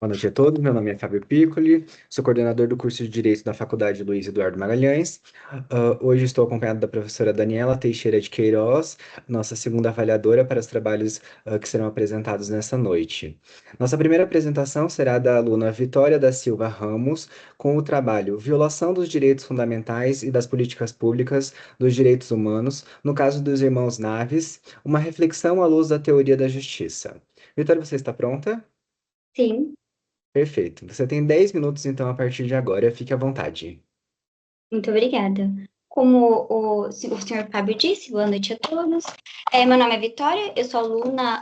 Boa noite a todos, meu nome é Fábio Piccoli, sou coordenador do curso de Direito da Faculdade Luiz Eduardo Magalhães. Hoje estou acompanhado da professora Daniela Teixeira de Queiroz, nossa segunda avaliadora para os trabalhos que serão apresentados nessa noite. Nossa primeira apresentação será da aluna Vitória da Silva Ramos, com o trabalho Violação dos Direitos Fundamentais e das Políticas Públicas dos Direitos Humanos, no caso dos irmãos Naves, uma reflexão à luz da teoria da justiça. Vitória, você está pronta? Sim, Perfeito. Você tem 10 minutos, então, a partir de agora. Fique à vontade. muito obrigada. Como o senhor Fábio disse, boa noite a todos. Meu nome é Vitória, eu sou aluna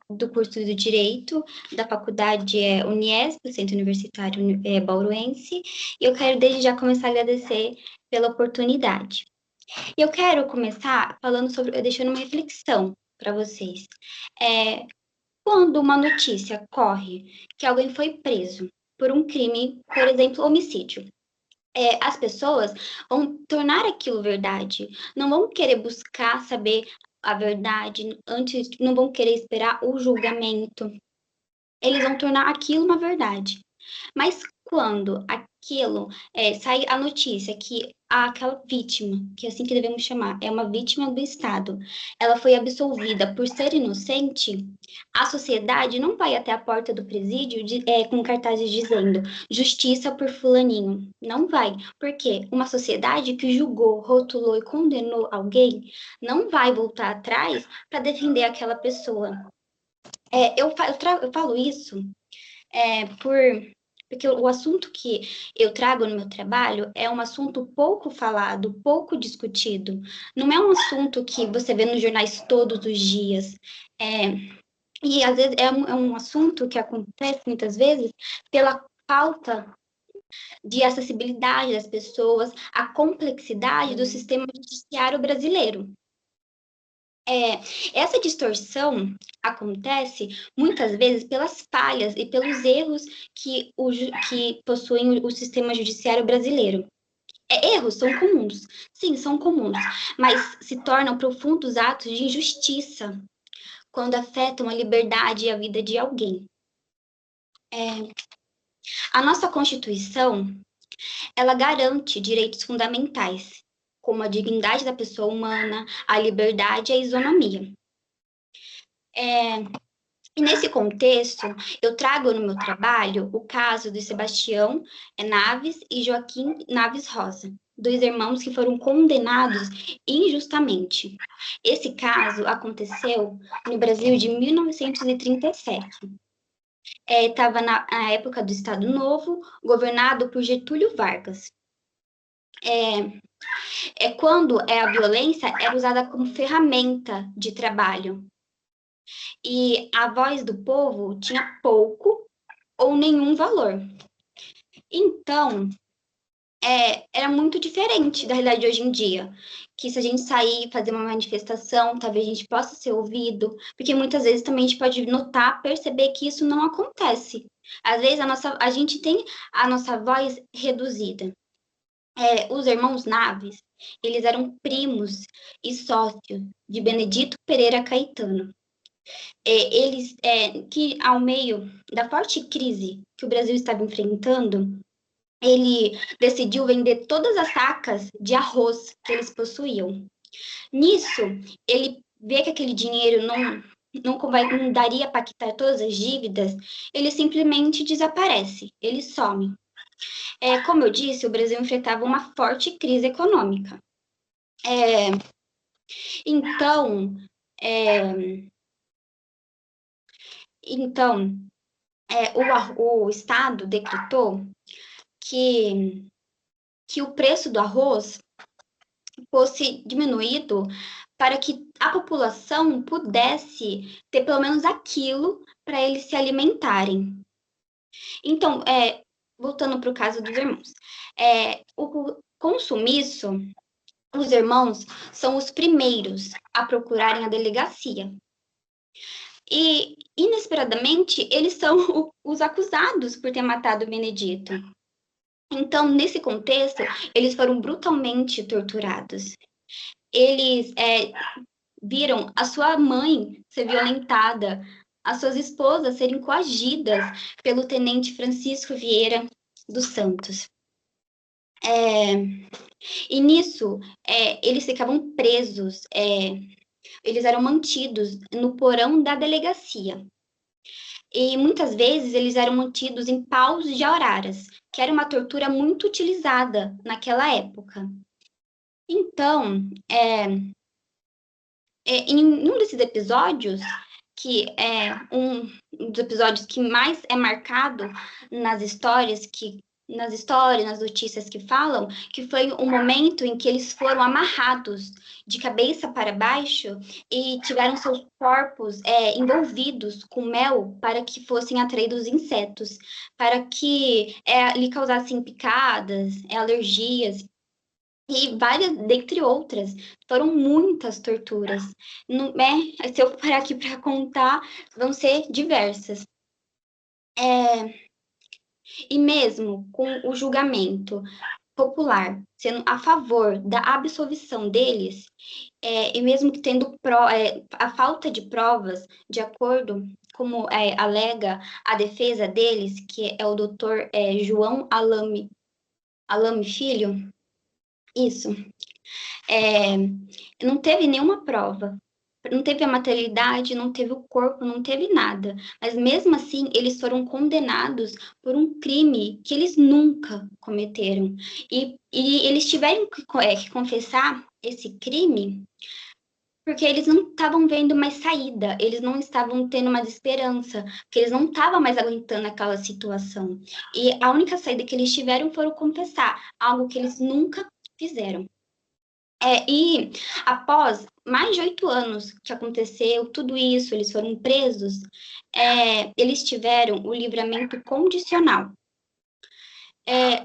do curso de Direito da faculdade Uniesp, o Centro Universitário Bauruense, e eu quero desde já começar a agradecer pela oportunidade. Eu quero começar falando sobre, deixando uma reflexão para vocês. É, Quando uma notícia corre que alguém foi preso por um crime, por exemplo, homicídio, as pessoas vão tornar aquilo verdade, não vão querer buscar saber a verdade antes, não vão querer esperar o julgamento, eles vão tornar aquilo uma verdade. Mas quando aquilo sai a notícia que aquela vítima, que é assim que devemos chamar, é uma vítima do Estado, ela foi absolvida por ser inocente, a sociedade não vai até a porta do presídio com cartazes dizendo justiça por fulaninho. Não vai. Porque uma sociedade que julgou, rotulou e condenou alguém não vai voltar atrás para defender aquela pessoa. Eu falo isso é, por, porque o assunto que eu trago no meu trabalho é um assunto pouco falado, pouco discutido. Não é um assunto que você vê nos jornais todos os dias. É, e às vezes é um assunto que acontece muitas vezes pela falta de acessibilidade das pessoas, a complexidade do sistema judiciário brasileiro. É, Essa distorção acontece muitas vezes pelas falhas e pelos erros que possuem o sistema judiciário brasileiro. Erros são comuns, sim, são comuns, mas se tornam profundos atos de injustiça quando afetam a liberdade e a vida de alguém. É, a nossa Constituição, ela garante direitos fundamentais, como a dignidade da pessoa humana, a liberdade e a isonomia. É, E nesse contexto, eu trago no meu trabalho o caso de Sebastião Naves e Joaquim Naves Rosa, dois irmãos que foram condenados injustamente. Esse caso aconteceu no Brasil de 1937. Estava na época do Estado Novo, governado por Getúlio Vargas. É quando a violência era usada como ferramenta de trabalho. E a voz do povo tinha pouco ou nenhum valor. Então, era muito diferente da realidade de hoje em dia. Que se a gente sair, fazer uma manifestação, talvez a gente possa ser ouvido, porque muitas vezes também a gente pode notar, perceber que isso não acontece. Às vezes a gente tem a nossa voz reduzida. Os irmãos Naves, eles eram primos e sócios de Benedito Pereira Caetano. Que ao meio da forte crise que o Brasil estava enfrentando, ele decidiu vender todas as sacas de arroz que eles possuíam. Nisso, ele vê que aquele dinheiro não daria para quitar todas as dívidas, ele simplesmente desaparece, ele some. Como eu disse, o Brasil enfrentava uma forte crise econômica. É, então, é, então, o Estado decretou que, que o preço do arroz fosse diminuído para que a população pudesse ter pelo menos aquilo para eles se alimentarem. Então, voltando para o caso dos irmãos, com sumiço, os irmãos são os primeiros a procurarem a delegacia. E, inesperadamente, eles são os acusados por ter matado o Benedito. Então, nesse contexto, eles foram brutalmente torturados. Eles viram a sua mãe ser violentada as suas esposas serem coagidas pelo tenente Francisco Vieira dos Santos. E nisso, eles ficavam presos, eles eram mantidos no porão da delegacia. E muitas vezes eles eram mantidos em paus de araras, que era uma tortura muito utilizada naquela época. Então, em um desses episódios, que é um dos episódios que mais é marcado nas histórias, nas notícias que falam, que foi o momento em que eles foram amarrados de cabeça para baixo e tiveram seus corpos envolvidos com mel para que fossem atraídos insetos, para que lhe causassem picadas, alergias. E várias, dentre outras, foram muitas torturas. Não, se eu parar aqui para contar, vão ser diversas. E mesmo com o julgamento popular sendo a favor da absolvição deles, e mesmo que tendo a falta de provas, de acordo como alega a defesa deles, que é o doutor João Alame Filho, isso. Não teve nenhuma prova, não teve a materialidade, não teve o corpo, não teve nada. Mas mesmo assim, eles foram condenados por um crime que eles nunca cometeram. E eles tiveram que confessar esse crime porque eles não estavam vendo mais saída, eles não estavam tendo mais esperança, porque eles não estavam mais aguentando aquela situação. E a única saída que eles tiveram foi confessar algo que eles nunca fizeram. E após mais de 8 anos que aconteceu tudo isso, eles foram presos, eles tiveram o livramento condicional.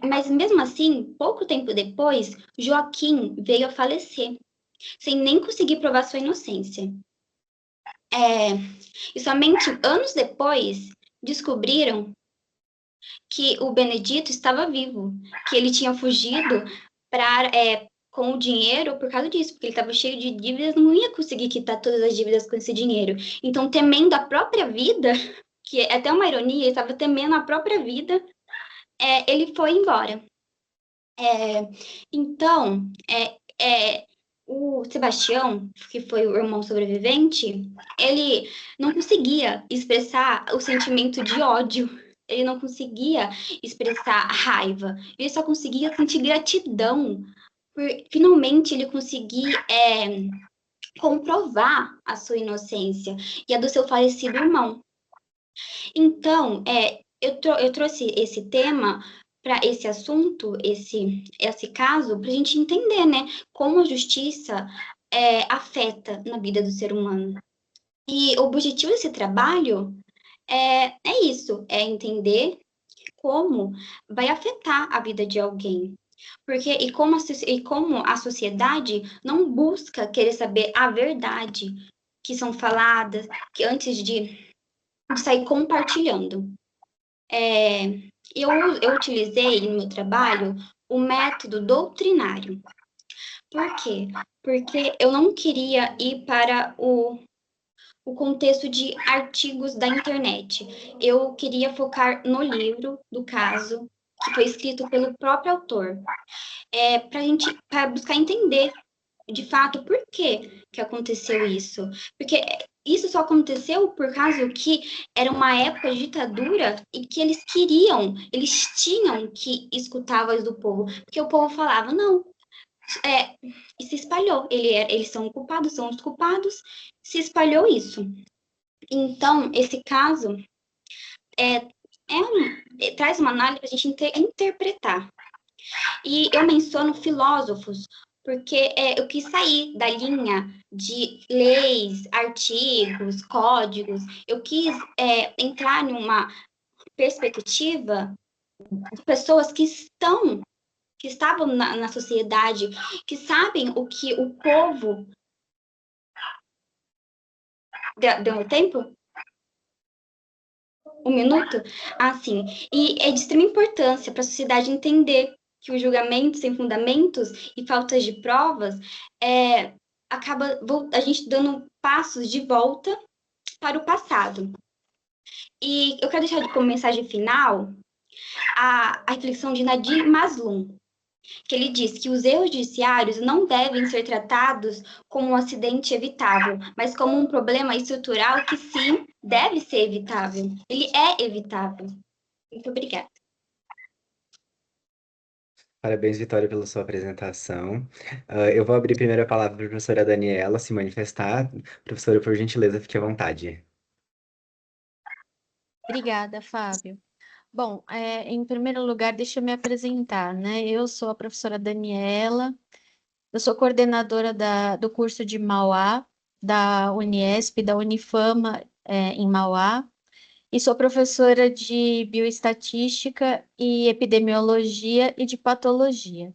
Mas mesmo assim, pouco tempo depois, Joaquim veio a falecer, sem nem conseguir provar sua inocência. E somente anos depois, descobriram que o Benedito estava vivo, que ele tinha fugido com o dinheiro por causa disso, porque ele estava cheio de dívidas, não ia conseguir quitar todas as dívidas com esse dinheiro. Então, temendo a própria vida, que é até uma ironia, ele estava temendo a própria vida, ele foi embora. Então, o Sebastião, que foi o irmão sobrevivente, ele não conseguia expressar o sentimento de ódio, ele não conseguia expressar raiva, ele só conseguia sentir gratidão por finalmente ele conseguir comprovar a sua inocência e a do seu falecido irmão. Então, eu trouxe esse tema para esse assunto, esse caso, para a gente entender, né, como a justiça afeta na vida do ser humano. E o objetivo desse trabalho é isso, é entender como vai afetar a vida de alguém. Porque, e como a sociedade não busca querer saber a verdade que são faladas, que antes de sair compartilhando. Eu utilizei no meu trabalho o método doutrinário. Por quê? Porque eu não queria ir para o contexto de artigos da internet. Eu queria focar no livro do caso, que foi escrito pelo próprio autor, para buscar entender de fato por que aconteceu isso. Porque isso só aconteceu por causa que era uma época de ditadura e que eles tinham que escutar a voz do povo, porque o povo falava, não, e se espalhou, eles são culpados, são os culpados, se espalhou isso. Então, esse caso traz uma análise para a gente interpretar. E eu menciono filósofos, porque eu quis sair da linha de leis, artigos, códigos. Eu quis entrar numa perspectiva de pessoas que estavam na sociedade, que sabem o que o povo... Deu tempo? Um minuto? Sim. E é de extrema importância para a sociedade entender que o julgamento sem fundamentos e faltas de provas acaba a gente dando passos de volta para o passado. E eu quero deixar como mensagem final a reflexão de Nadir Maslum, que ele diz que os erros judiciários não devem ser tratados como um acidente evitável, mas como um problema estrutural que sim deve ser evitável. Ele é evitável. Muito obrigada. Parabéns, Vitória, pela sua apresentação. Eu vou abrir primeiro a palavra para a professora Daniela se manifestar. Professora, por gentileza, fique à vontade. Obrigada, Fábio. Bom, em primeiro lugar, deixa eu me apresentar, né? Eu sou a professora Daniela, eu sou coordenadora do curso de Mauá, da Uniesp, da Unifama, em Mauá, e sou professora de bioestatística e epidemiologia e de patologia.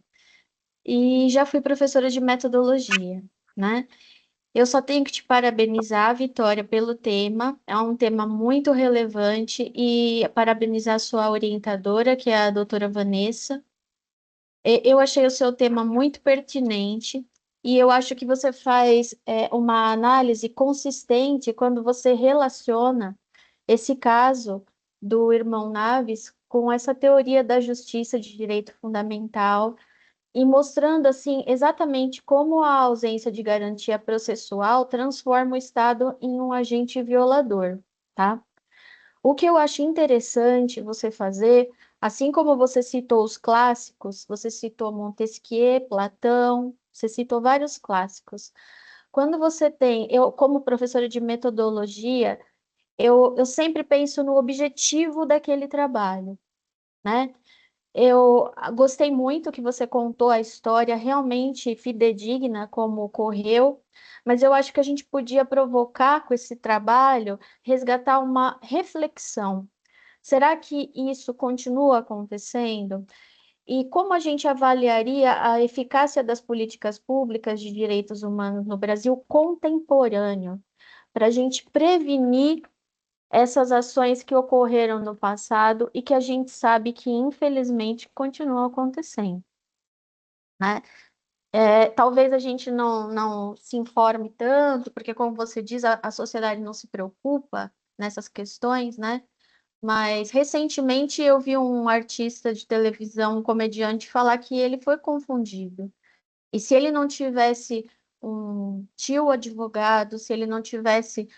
E já fui professora de metodologia, né? Eu só tenho que te parabenizar, Vitória, pelo tema. É um tema muito relevante e parabenizar a sua orientadora, que é a doutora Vanessa. Eu achei o seu tema muito pertinente e eu acho que você faz uma análise consistente quando você relaciona esse caso do irmão Naves com essa teoria da justiça de direito fundamental e mostrando assim exatamente como a ausência de garantia processual transforma o Estado em um agente violador, tá? O que eu acho interessante você fazer, assim como você citou os clássicos, você citou Montesquieu, Platão, você citou vários clássicos. Quando você tem, eu como professora de metodologia, eu sempre penso no objetivo daquele trabalho, né? Eu gostei muito que você contou a história realmente fidedigna como ocorreu, mas eu acho que a gente podia provocar com esse trabalho, resgatar uma reflexão. Será que isso continua acontecendo? E como a gente avaliaria a eficácia das políticas públicas de direitos humanos no Brasil contemporâneo, para a gente prevenir essas ações que ocorreram no passado e que a gente sabe que, infelizmente, continuam acontecendo, né? Talvez a gente não se informe tanto, porque, como você diz, a sociedade não se preocupa nessas questões, né? Mas, recentemente, eu vi um artista de televisão, um comediante, falar que ele foi confundido. E se ele não tivesse um tio advogado, se ele não tivesse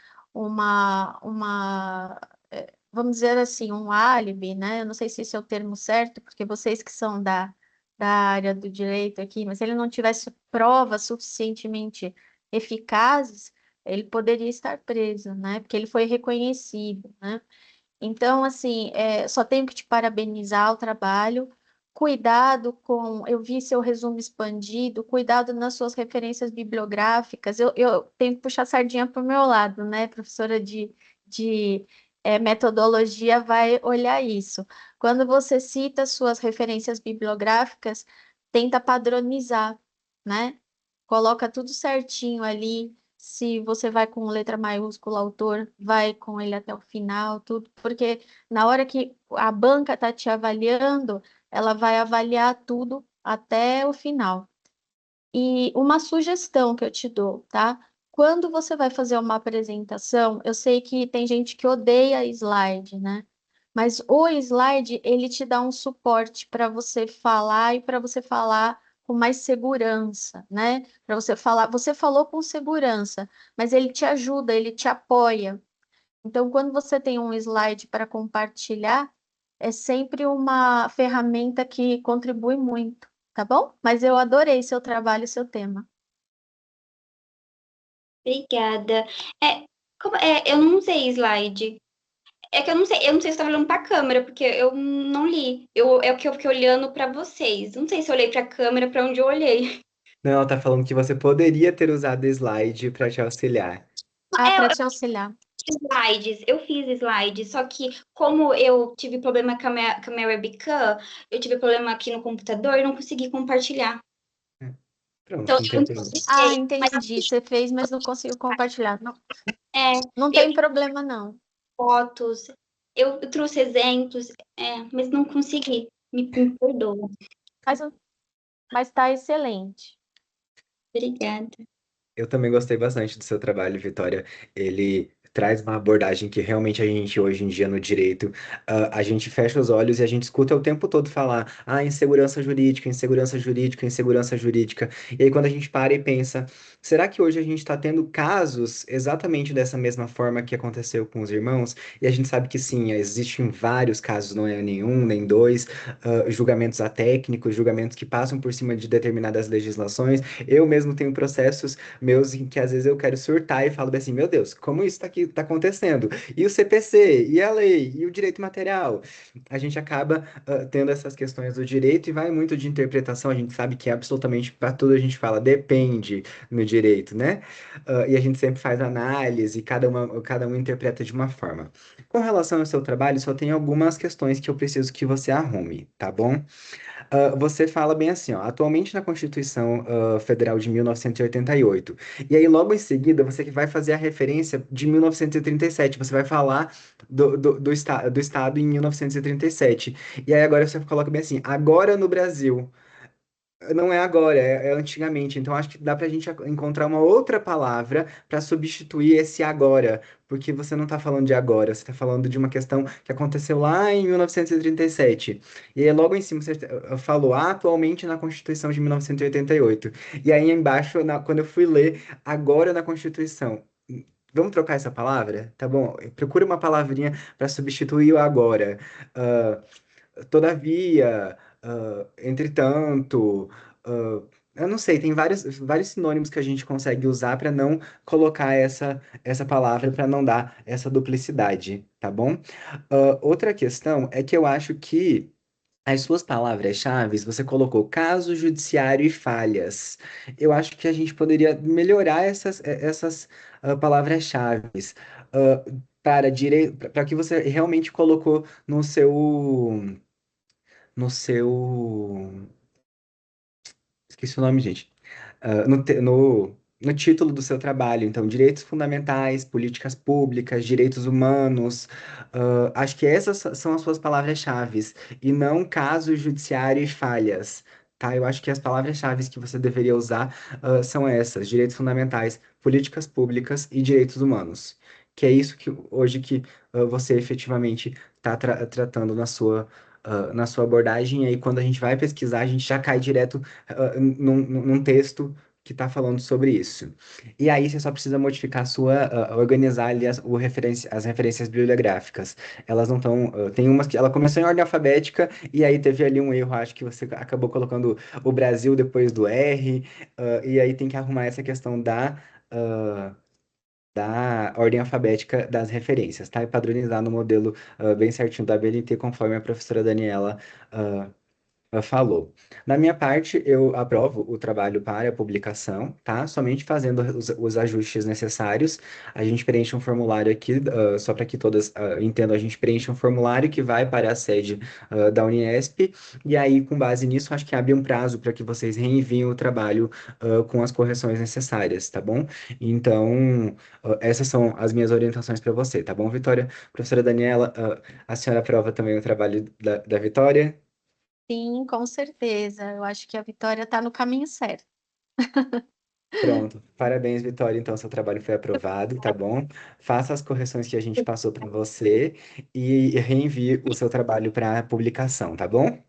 vamos dizer assim, um álibi, né? Eu não sei se esse é o termo certo, porque vocês que são da área do direito aqui, mas se ele não tivesse provas suficientemente eficazes, ele poderia estar preso, né? Porque ele foi reconhecido, né? Então, assim, só tenho que te parabenizar o trabalho. Cuidado com. Eu vi seu resumo expandido, cuidado nas suas referências bibliográficas. Eu tenho que puxar a sardinha para o meu lado, né? Professora de metodologia vai olhar isso. Quando você cita suas referências bibliográficas, tenta padronizar, né? Coloca tudo certinho ali. Se você vai com letra maiúscula, autor, vai com ele até o final, tudo, porque na hora que a banca está te avaliando, ela vai avaliar tudo até o final. E uma sugestão que eu te dou, tá? Quando você vai fazer uma apresentação, eu sei que tem gente que odeia slide, né? Mas o slide, ele te dá um suporte para você falar e para você falar com mais segurança, né? Para você falar, você falou com segurança, mas ele te ajuda, ele te apoia. Então, quando você tem um slide para compartilhar, é sempre uma ferramenta que contribui muito, tá bom? Mas eu adorei seu trabalho e seu tema. Obrigada. Eu não usei slide. É que eu não sei se estava olhando para a câmera, porque eu não li. É o que eu fiquei olhando para vocês. Não sei se eu olhei para a câmera para onde eu olhei. Não, ela tá falando que você poderia ter usado slide para te auxiliar. Ah, É, para te auxiliar. eu fiz slides, só que como eu tive problema com a minha webcam, eu tive problema aqui no computador e não consegui compartilhar. Então, Pronto, não eu tem não problema. Ah, sei, mas entendi. Você fez, mas não conseguiu compartilhar. Não, é, não eu tem problema, não. fotos, eu trouxe exemplos, mas não consegui. Me perdoa. Mas, mas tá excelente. Obrigada. Eu também gostei bastante do seu trabalho, Vitória. Ele traz uma abordagem que realmente a gente, hoje em dia, no direito, a gente fecha os olhos e a gente escuta o tempo todo falar, insegurança jurídica, insegurança jurídica, insegurança jurídica. E aí, quando a gente para e pensa, será que hoje a gente está tendo casos exatamente dessa mesma forma que aconteceu com os irmãos? E a gente sabe que sim, existem vários casos, não é nenhum, nem dois, julgamentos atécnicos, julgamentos que passam por cima de determinadas legislações. Eu mesmo tenho processos meus em que às vezes eu quero surtar e falo bem assim, meu Deus, como isso tá acontecendo? E o CPC, e a lei, e o direito material? A gente acaba tendo essas questões do direito e vai muito de interpretação. A gente sabe que absolutamente para tudo a gente fala depende no direito, né? E a gente sempre faz análise, cada um interpreta de uma forma. Com relação ao seu trabalho, só tem algumas questões que eu preciso que você arrume, tá bom? Você fala bem assim, ó, atualmente na Constituição Federal de 1988. E aí, logo em seguida, você que vai fazer a referência de 1937. Você vai falar do Estado em 1937. E aí, agora você coloca bem assim, agora no Brasil. Não é agora, é antigamente. Então acho que dá pra gente encontrar uma outra palavra para substituir esse agora, porque você não tá falando de agora, você tá falando de uma questão que aconteceu lá em 1937. E aí logo em cima você falou atualmente na Constituição de 1988. E aí embaixo, quando eu fui ler agora na Constituição. Vamos trocar essa palavra? Tá bom? Procura uma palavrinha para substituir o agora. Ah, todavia, entretanto, eu não sei, tem vários sinônimos que a gente consegue usar para não colocar essa palavra, para não dar essa duplicidade, tá bom? Outra questão é que eu acho que as suas palavras-chave, você colocou caso judiciário e falhas. Eu acho que a gente poderia melhorar essas palavras-chave para que você realmente colocou no seu. Esqueci o nome, gente. No título do seu trabalho. Então, direitos fundamentais, políticas públicas, direitos humanos. Acho que essas são as suas palavras-chave, e não caso judiciário e falhas. Tá? Eu acho que as palavras-chave que você deveria usar, são essas: direitos fundamentais, políticas públicas e direitos humanos. Que é isso que hoje que você efetivamente está tratando na sua abordagem. E aí, quando a gente vai pesquisar, a gente já cai direto num texto que está falando sobre isso. E aí você só precisa modificar organizar ali as referências bibliográficas. Elas não estão, tem umas que ela começou em ordem alfabética e aí teve ali um erro, acho que você acabou colocando o Brasil depois do R, e aí tem que arrumar essa questão ah, da ordem alfabética das referências, tá? E padronizar no modelo bem certinho da BNT, conforme a professora Daniela ah, falou. Na minha parte, eu aprovo o trabalho para a publicação, tá? Somente fazendo os ajustes necessários. A gente preenche um formulário aqui, só para que todas entendam, a gente preenche um formulário que vai para a sede da Unesp, e aí, com base nisso, acho que abre um prazo para que vocês reenviem o trabalho com as correções necessárias, tá bom? Então, essas são as minhas orientações para você, tá bom, Vitória? Professora Daniela, a senhora aprova também o trabalho da Vitória? Sim, com certeza. Eu acho que a Vitória está no caminho certo. Pronto. Parabéns, Vitória. Então, seu trabalho foi aprovado, tá bom? Faça as correções que a gente passou para você e reenvie o seu trabalho para publicação, tá bom?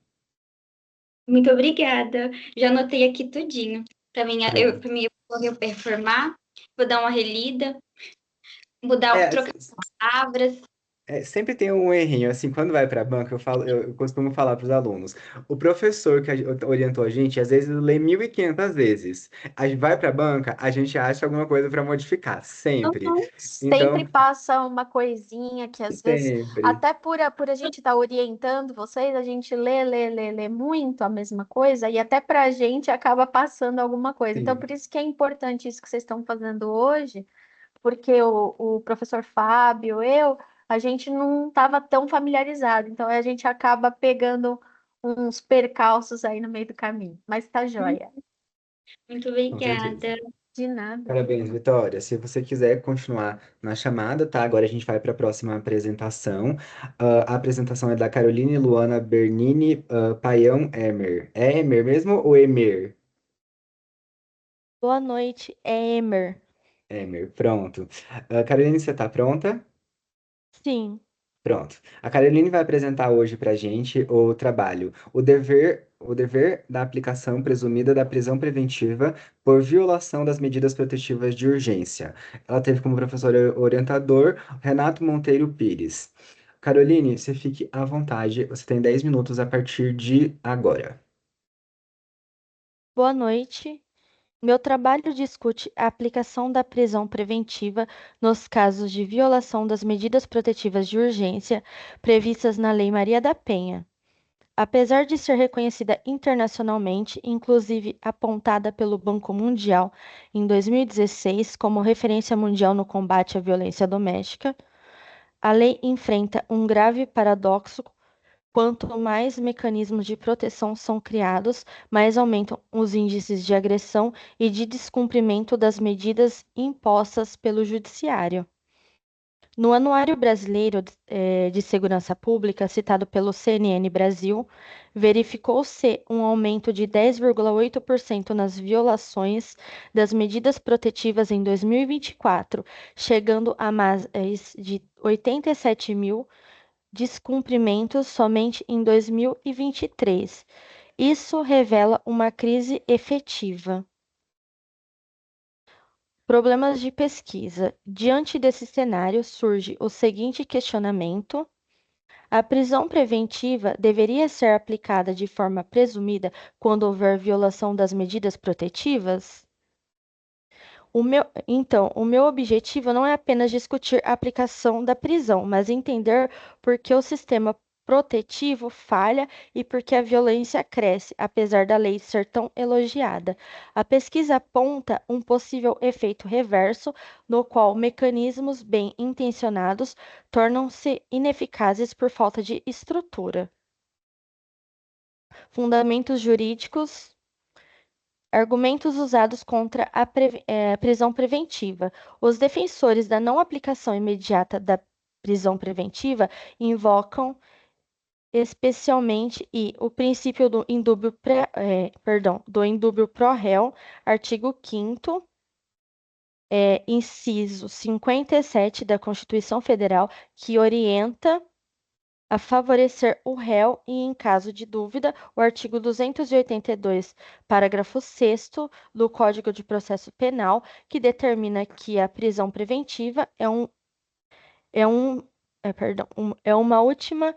Muito obrigada. Já anotei aqui tudinho. Para Pronto. mim eu performar, vou dar uma relida, mudar, É, trocar palavras. sempre tem um errinho, assim, quando vai para a banca, eu costumo falar para os alunos, o professor que orientou a gente, às vezes lê 1.500 vezes. A gente vai para a banca, a gente acha alguma coisa para modificar, sempre. Uhum. Então, Sempre passa uma coisinha que às vezes, sempre. até por a gente estar orientando vocês, a gente lê muito a mesma coisa e até para a gente acaba passando alguma coisa. Então, Sim. por isso que é importante isso que vocês estão fazendo hoje, porque o professor Fábio, a gente não estava tão familiarizado, então a gente acaba pegando uns percalços aí no meio do caminho. Mas tá joia. Muito Com certeza. obrigada. De nada. Parabéns, Vitória. Se você quiser continuar na chamada, tá? Agora a gente vai para a próxima apresentação. A apresentação é da Caroline Luana Bernini, Paião Emer. É Emer mesmo ou Emer? Boa noite, é Emer. Emer, pronto. Caroline, você tá pronta? Sim. Pronto. A Caroline vai apresentar hoje para a gente o trabalho, o dever da aplicação presumida da prisão preventiva por violação das medidas protetivas de urgência. Ela teve como professor orientador Renato Monteiro Pires. Caroline, você fique à vontade, você tem 10 minutos a partir de agora. Boa noite. Meu trabalho discute a aplicação da prisão preventiva nos casos de violação das medidas protetivas de urgência previstas na Lei Maria da Penha. Apesar de ser reconhecida internacionalmente, inclusive apontada pelo Banco Mundial em 2016 como referência mundial no combate à violência doméstica, a lei enfrenta um grave paradoxo. Quanto mais mecanismos de proteção são criados, mais aumentam os índices de agressão e de descumprimento das medidas impostas pelo Judiciário. No Anuário Brasileiro de Segurança Pública, citado pelo CNN Brasil, verificou-se um aumento de 10,8% nas violações das medidas protetivas em 2024, chegando a mais de 87 mil descumprimentos somente em 2023. Isso revela uma crise efetiva. Problemas de pesquisa. Diante desse cenário, surge o seguinte questionamento: a prisão preventiva deveria ser aplicada de forma presumida quando houver violação das medidas protetivas? O meu objetivo não é apenas discutir a aplicação da prisão, mas entender por que o sistema protetivo falha e por que a violência cresce, apesar da lei ser tão elogiada. A pesquisa aponta um possível efeito reverso, no qual mecanismos bem intencionados tornam-se ineficazes por falta de estrutura. Fundamentos jurídicos. Argumentos usados contra a prisão preventiva. Os defensores da não aplicação imediata da prisão preventiva invocam especialmente o princípio do indúbio pro réu, artigo 5º, inciso 57 da Constituição Federal, que orienta a favorecer o réu e, em caso de dúvida, o artigo 282, parágrafo 6º do Código de Processo Penal, que determina que a prisão preventiva é uma última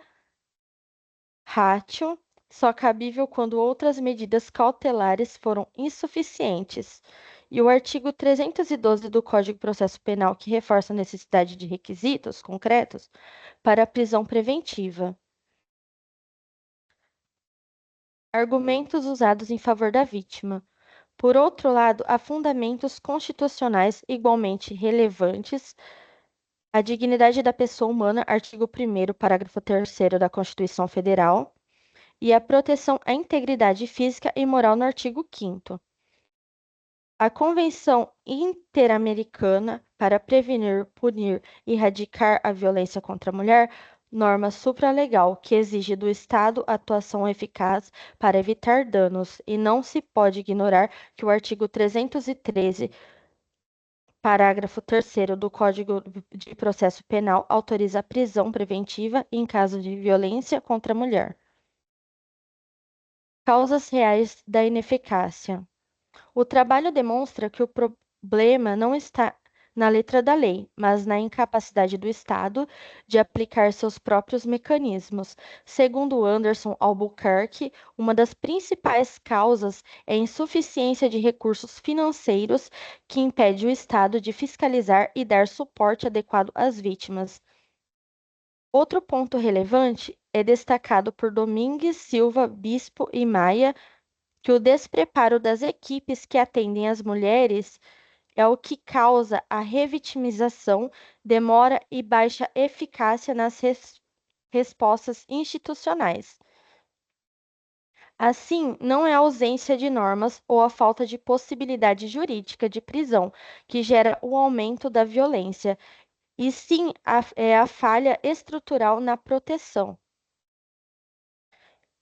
ratio, só cabível quando outras medidas cautelares foram insuficientes. E o artigo 312 do Código de Processo Penal, que reforça a necessidade de requisitos concretos para a prisão preventiva. Argumentos usados em favor da vítima. Por outro lado, há fundamentos constitucionais igualmente relevantes. A dignidade da pessoa humana, artigo 1º, parágrafo 3º da Constituição Federal, e a proteção à integridade física e moral no artigo 5º. A Convenção Interamericana para Prevenir, Punir e Erradicar a Violência contra a Mulher, norma supralegal que exige do Estado atuação eficaz para evitar danos, e não se pode ignorar que o artigo 313, parágrafo 3º do Código de Processo Penal autoriza a prisão preventiva em caso de violência contra a mulher. Causas reais da ineficácia. O trabalho demonstra que o problema não está na letra da lei, mas na incapacidade do Estado de aplicar seus próprios mecanismos. Segundo Anderson Albuquerque, uma das principais causas é a insuficiência de recursos financeiros que impede o Estado de fiscalizar e dar suporte adequado às vítimas. Outro ponto relevante é destacado por Domingues, Silva, Bispo e Maia, que o despreparo das equipes que atendem as mulheres é o que causa a revitimização, demora e baixa eficácia nas respostas institucionais. Assim, não é a ausência de normas ou a falta de possibilidade jurídica de prisão que gera o aumento da violência, e sim é a falha estrutural na proteção.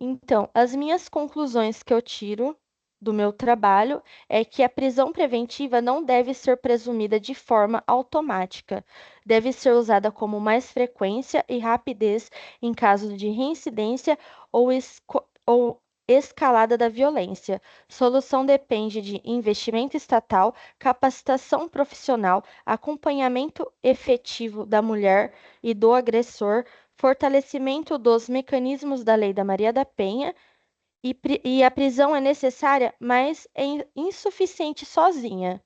Então, as minhas conclusões que eu tiro do meu trabalho é que a prisão preventiva não deve ser presumida de forma automática. Deve ser usada com mais frequência e rapidez em casos de reincidência ou escalada da violência. Solução depende de investimento estatal, capacitação profissional, acompanhamento efetivo da mulher e do agressor, fortalecimento dos mecanismos da Lei da Maria da Penha e a prisão é necessária, mas é insuficiente sozinha.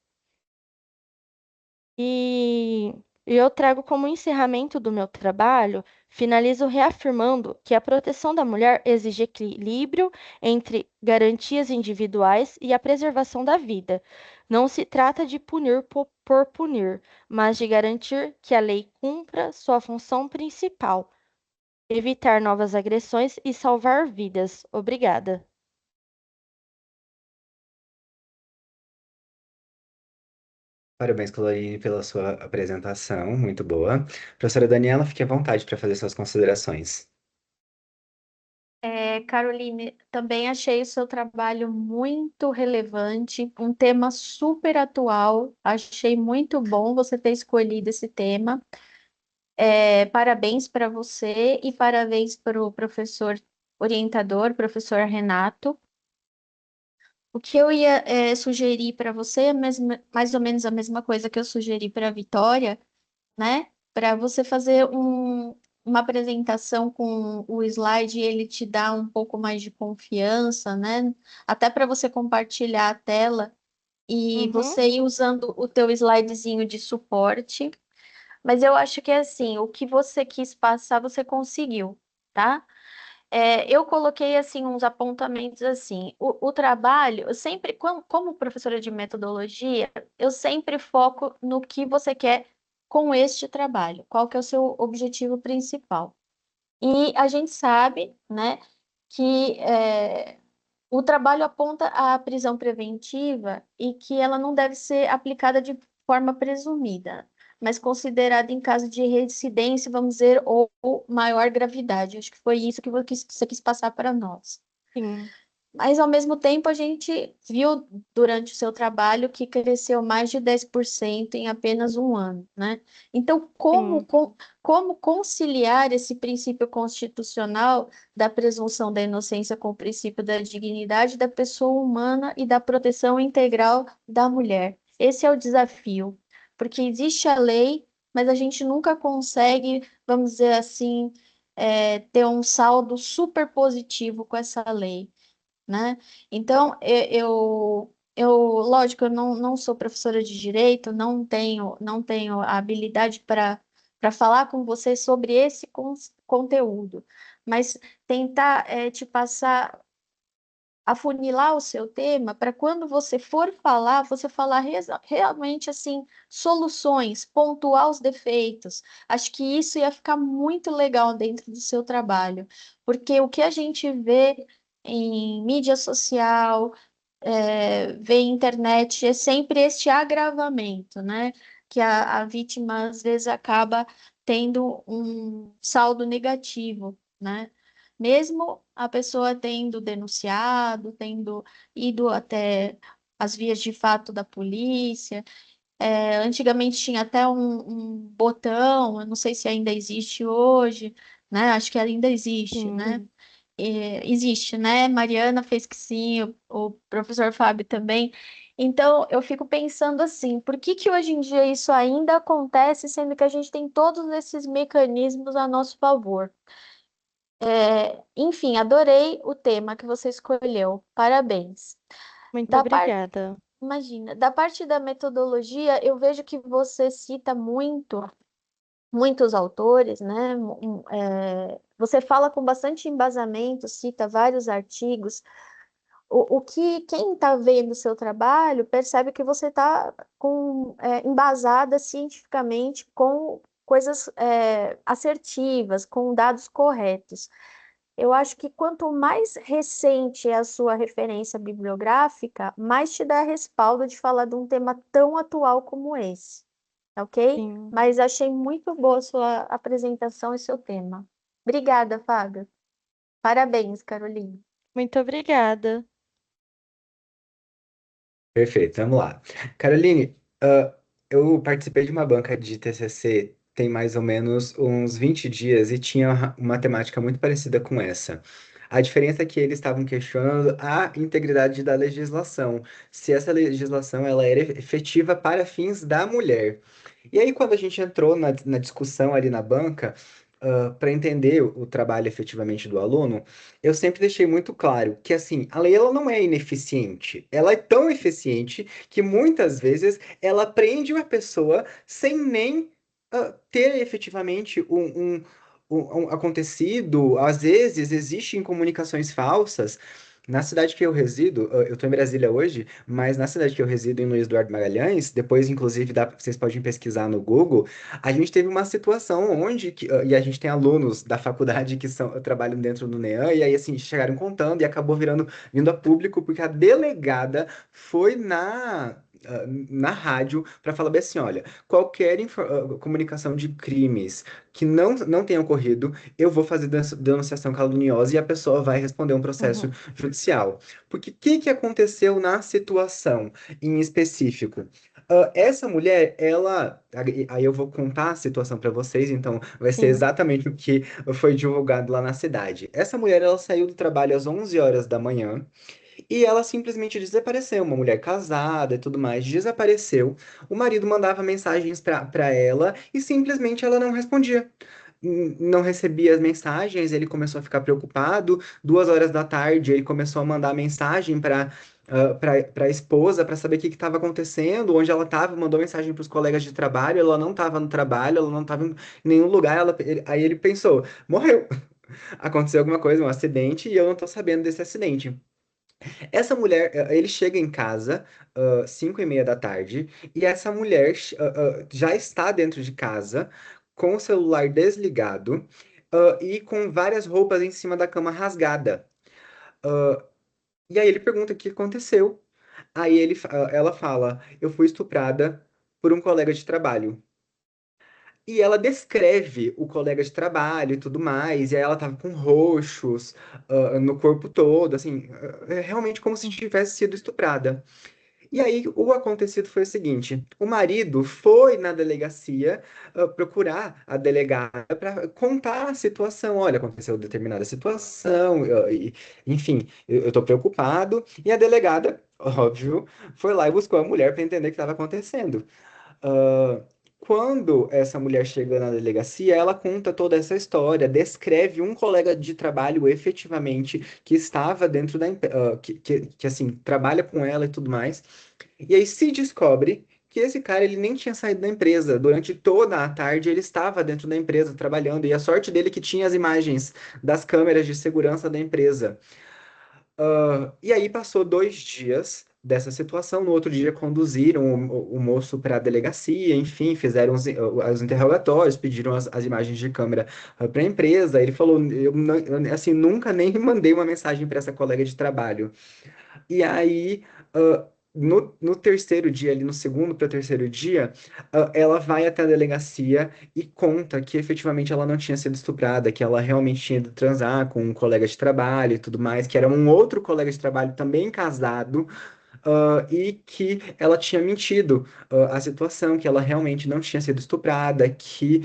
E eu trago como encerramento do meu trabalho, finalizo reafirmando que a proteção da mulher exige equilíbrio entre garantias individuais e a preservação da vida. Não se trata de punir por punir, mas de garantir que a lei cumpra sua função principal, evitar novas agressões e salvar vidas. Obrigada. Parabéns, Cloline, pela sua apresentação, muito boa. Professora Daniela, fique à vontade para fazer suas considerações. Caroline, também achei o seu trabalho muito relevante, um tema super atual. Achei muito bom você ter escolhido esse tema. Parabéns para você e parabéns para o professor orientador, professor Renato. O que eu ia sugerir para você é mais ou menos a mesma coisa que eu sugeri para a Vitória, né? Para você fazer uma apresentação com o slide, ele te dá um pouco mais de confiança, né? Até para você compartilhar a tela e Uhum, você ir usando o teu slidezinho de suporte. Mas eu acho que assim, o que você quis passar, você conseguiu, tá? Eu coloquei assim uns apontamentos assim. O trabalho, eu sempre, como professora de metodologia, eu sempre foco no que você quer com este trabalho. Qual que é o seu objetivo principal? E a gente sabe, né, que o trabalho aponta à prisão preventiva e que ela não deve ser aplicada de forma presumida, mas considerada em caso de reincidência, vamos dizer, ou maior gravidade. Acho que foi isso que você quis passar para nós. sim, Mas, ao mesmo tempo, a gente viu durante o seu trabalho que cresceu mais de 10% em apenas um ano, né? Então, sim. como conciliar esse princípio constitucional da presunção da inocência com o princípio da dignidade da pessoa humana e da proteção integral da mulher? Esse é o desafio, porque existe a lei, mas a gente nunca consegue, vamos dizer assim, ter um saldo super positivo com essa lei, né? Então, lógico, eu não sou professora de direito, não tenho a habilidade para falar com você sobre esse conteúdo, mas tentar te passar, afunilar o seu tema para quando você falar realmente assim, soluções, pontuar os defeitos. Acho que isso ia ficar muito legal dentro do seu trabalho, porque o que a gente vê em mídia social, vê em internet, é sempre este agravamento, né? Que a vítima às vezes acaba tendo um saldo negativo, né? Mesmo a pessoa tendo denunciado, tendo ido até as vias de fato da polícia. Antigamente tinha até um botão, eu não sei se ainda existe hoje, né? Acho que ainda existe, né? Sim, Existe, né? Mariana fez que sim, o professor Fábio também. Então, eu fico pensando assim, por que que hoje em dia isso ainda acontece, sendo que a gente tem todos esses mecanismos a nosso favor? Enfim, adorei o tema que você escolheu. Parabéns. muito Da parte, obrigada. imagina, da parte da metodologia, eu vejo que você cita muitos autores, né? Você fala com bastante embasamento, cita vários artigos. O que quem está vendo o seu trabalho percebe que você está embasada cientificamente com coisas assertivas, com dados corretos. Eu acho que quanto mais recente é a sua referência bibliográfica, mais te dá respaldo de falar de um tema tão atual como esse, tá ok? Sim, Mas achei muito boa a sua apresentação e seu tema. Obrigada, Fábio. Parabéns, Carolina. muito obrigada. Perfeito, vamos lá. Caroline, eu participei de uma banca de TCC tem mais ou menos uns 20 dias e tinha uma temática muito parecida com essa. A diferença é que eles estavam questionando a integridade da legislação, se essa legislação ela era efetiva para fins da mulher. E aí, quando a gente entrou na discussão ali na banca, para entender o trabalho efetivamente do aluno, eu sempre deixei muito claro que, assim, a lei ela não é ineficiente. Ela é tão eficiente que muitas vezes ela prende uma pessoa sem nem ter efetivamente um acontecido. Às vezes existem comunicações falsas. Na cidade que eu resido, eu estou em Brasília hoje, mas na cidade que eu resido, em Luiz Eduardo Magalhães, depois, inclusive, vocês podem pesquisar no Google, a gente teve uma situação onde, e a gente tem alunos da faculdade que trabalham dentro do NEAN, e aí, assim, chegaram contando e acabou vindo a público, porque a delegada foi na rádio para falar bem assim, olha, qualquer comunicação de crimes que não tenha ocorrido, eu vou fazer denunciação caluniosa e a pessoa vai responder um processo Uhum. judicial. Porque o que aconteceu na situação em específico? Essa mulher, aí eu vou contar a situação para vocês, então vai ser Sim. exatamente o que foi divulgado lá na cidade. Essa mulher, ela saiu do trabalho às 11 horas da manhã e ela simplesmente desapareceu. Uma mulher casada e tudo mais, desapareceu. O marido mandava mensagens para ela e simplesmente ela não respondia. Não recebia as mensagens, ele começou a ficar preocupado. 2 horas da tarde, ele começou a mandar mensagem para a esposa para saber o que estava acontecendo, onde ela estava, mandou mensagem para os colegas de trabalho, ela não estava no trabalho, ela não estava em nenhum lugar. Aí ele pensou, morreu. Aconteceu alguma coisa, um acidente, e eu não estou sabendo desse acidente. Essa mulher, ele chega em casa, 5h30 da tarde, e essa mulher já está dentro de casa, com o celular desligado, e com várias roupas em cima da cama rasgada. Ah, e aí ele pergunta o que aconteceu. Aí ela fala: Eu fui estuprada por um colega de trabalho. E ela descreve o colega de trabalho e tudo mais, e aí ela tava com roxos, no corpo todo, assim, é realmente como se tivesse sido estuprada. E aí, o acontecido foi o seguinte: o marido foi na delegacia, procurar a delegada para contar a situação. Olha, aconteceu determinada situação, enfim, eu estou preocupado. E a delegada, óbvio, foi lá e buscou a mulher para entender o que estava acontecendo. Ah, quando essa mulher chega na delegacia, ela conta toda essa história, descreve um colega de trabalho efetivamente que estava dentro que assim, trabalha com ela e tudo mais. E aí se descobre que esse cara ele nem tinha saído da empresa. Durante toda a tarde ele estava dentro da empresa trabalhando. E a sorte dele é que tinha as imagens das câmeras de segurança da empresa. E aí passou 2 dias dessa situação. No outro dia conduziram o moço para a delegacia, enfim, fizeram os interrogatórios, pediram as imagens de câmera para a empresa. Ele falou, assim, nunca nem mandei uma mensagem para essa colega de trabalho. E aí, no terceiro dia, ali no segundo para o terceiro dia, ela vai até a delegacia e conta que efetivamente ela não tinha sido estuprada, que ela realmente tinha ido transar com um colega de trabalho e tudo mais, que era um outro colega de trabalho também casado, e que ela tinha mentido, a situação, que ela realmente não tinha sido estuprada, que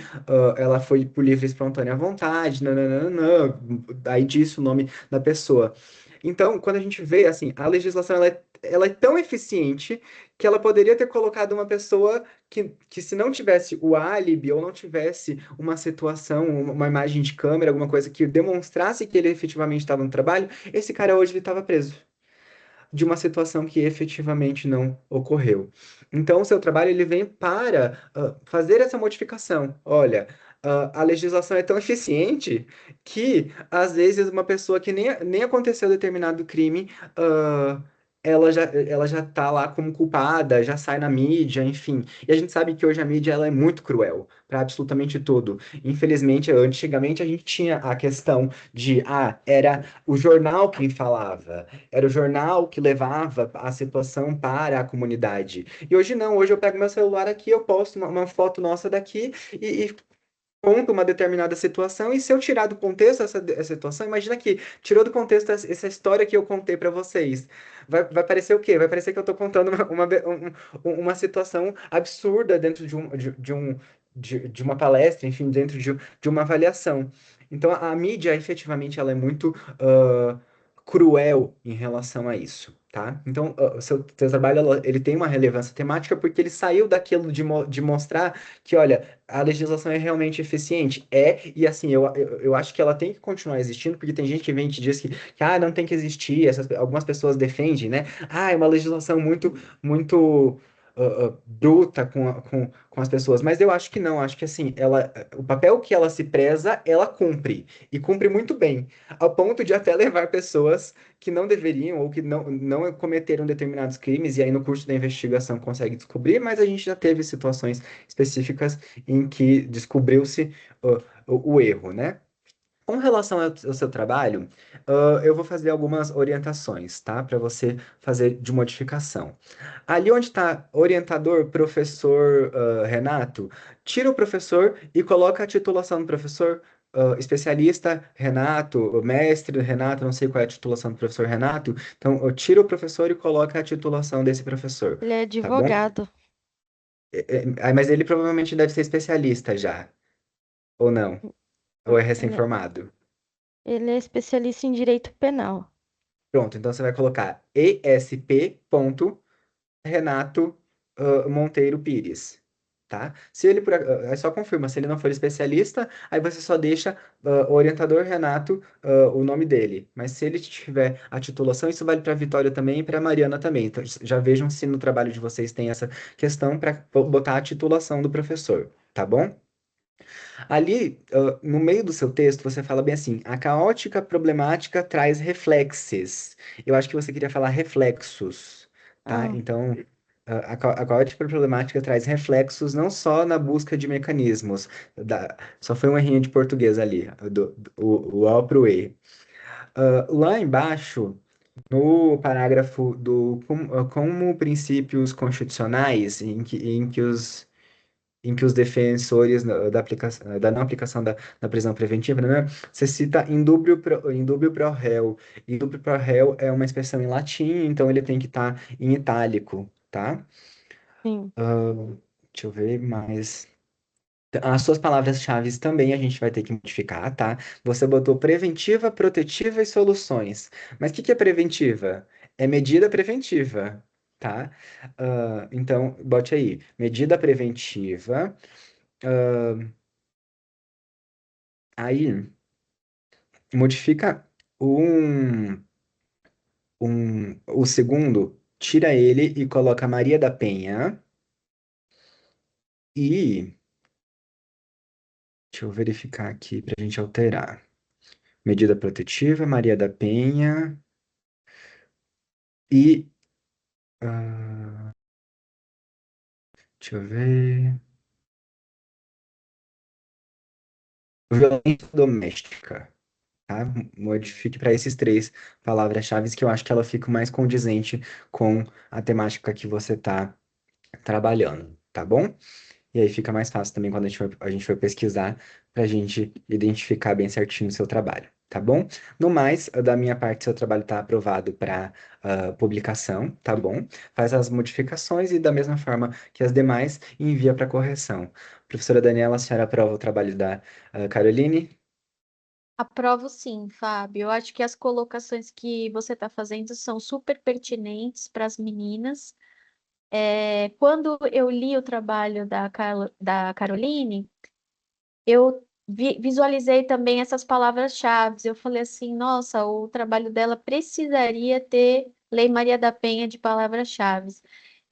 ela foi por livre e espontânea vontade, nananana, aí disse o nome da pessoa. Então, quando a gente vê, assim, a legislação ela é tão eficiente que ela poderia ter colocado uma pessoa que se não tivesse o álibi ou não tivesse uma situação, uma imagem de câmera, alguma coisa que demonstrasse que ele efetivamente estava no trabalho, esse cara hoje ele estava preso de uma situação que efetivamente não ocorreu. Então, o seu trabalho ele vem para fazer essa modificação. Olha, a legislação é tão eficiente que, às vezes, uma pessoa que nem aconteceu determinado crime, ela já está lá como culpada, já sai na mídia, enfim. E a gente sabe que hoje a mídia ela é muito cruel para absolutamente tudo. Infelizmente, antigamente a gente tinha a questão de, era o jornal quem falava. Era o jornal que levava a situação para a comunidade. E hoje não, hoje eu pego meu celular aqui, eu posto uma foto nossa daqui e conta uma determinada situação, e se eu tirar do contexto essa situação, imagina que tirou do contexto essa história que eu contei para vocês. Vai parecer o quê? Vai parecer que eu estou contando uma situação absurda dentro de uma palestra, enfim, dentro de uma avaliação. Então, a mídia, efetivamente, ela é muito cruel em relação a isso. Tá? Então, o seu trabalho ele tem uma relevância temática porque ele saiu daquilo de mostrar que, olha, a legislação é realmente eficiente. E assim, eu acho que ela tem que continuar existindo, porque tem gente que vem e te diz que não tem que existir, algumas pessoas defendem, né? É uma legislação muito bruta com as pessoas, mas eu acho que não, acho que assim, o papel que ela se preza, ela cumpre, e cumpre muito bem, ao ponto de até levar pessoas que não deveriam ou que não cometeram determinados crimes, e aí no curso da investigação consegue descobrir, mas a gente já teve situações específicas em que descobriu-se o erro, né? Com relação ao seu trabalho, eu vou fazer algumas orientações, tá? Para você fazer de modificação. Ali onde está orientador, professor, Renato, tira o professor e coloca a titulação do professor, especialista Renato, mestre Renato, não sei qual é a titulação do professor Renato. Então, tira o professor e coloca a titulação desse professor, Ele é tá bom? advogado. Mas ele provavelmente deve ser especialista já, ou não? Ou é Ele é, recém-formado? ele é especialista em direito penal. Pronto, então você vai colocar ESP. Renato Monteiro Pires, tá? Se ele aí só confirma, se ele não for especialista, aí você só deixa o orientador Renato, o nome dele. Mas se ele tiver a titulação, isso vale para a Vitória também e para a Mariana também. Então já vejam se no trabalho de vocês tem essa questão para botar a titulação do professor, tá bom? Ali, no meio do seu texto, você fala bem assim: a caótica problemática traz reflexes. Eu acho que você queria falar reflexos, tá? Ah, Então, a caótica problemática traz reflexos não só na busca de mecanismos. Só foi uma errinha de português ali, o O pro E. Lá embaixo, no parágrafo como princípios constitucionais, em que os defensores da não aplicação da prisão preventiva, né? Você cita indúbio pro réu. Indúbio pro réu é uma expressão em latim, então ele tem que estar em itálico, tá? sim. Deixa eu ver mais. As suas palavras-chave também a gente vai ter que modificar, tá? Você botou preventiva, protetiva e soluções. Mas o que é preventiva? É medida preventiva, tá? Então, bote aí. Medida preventiva. Aí, modifica um, o segundo, tira ele e coloca Maria da Penha. E, deixa eu verificar aqui para a gente alterar. Medida protetiva, Maria da Penha e. ah, deixa eu ver. Violência doméstica, tá? Modifique para esses três palavras-chave que eu acho que ela fica mais condizente com a temática que você está trabalhando, tá bom? E aí fica mais fácil também quando a gente for pesquisar para a gente identificar bem certinho o seu trabalho, tá bom? No mais, da minha parte, seu trabalho está aprovado para publicação, tá bom? Faz as modificações e da mesma forma que as demais, envia para correção. Professora Daniela, a senhora aprova o trabalho da Caroline? Aprovo sim, Fábio. Eu acho que as colocações que você está fazendo são super pertinentes para as meninas. Quando eu li o trabalho da Caroline, eu visualizei também essas palavras-chave. Eu falei assim, nossa, o trabalho dela precisaria ter Lei Maria da Penha de palavras-chave.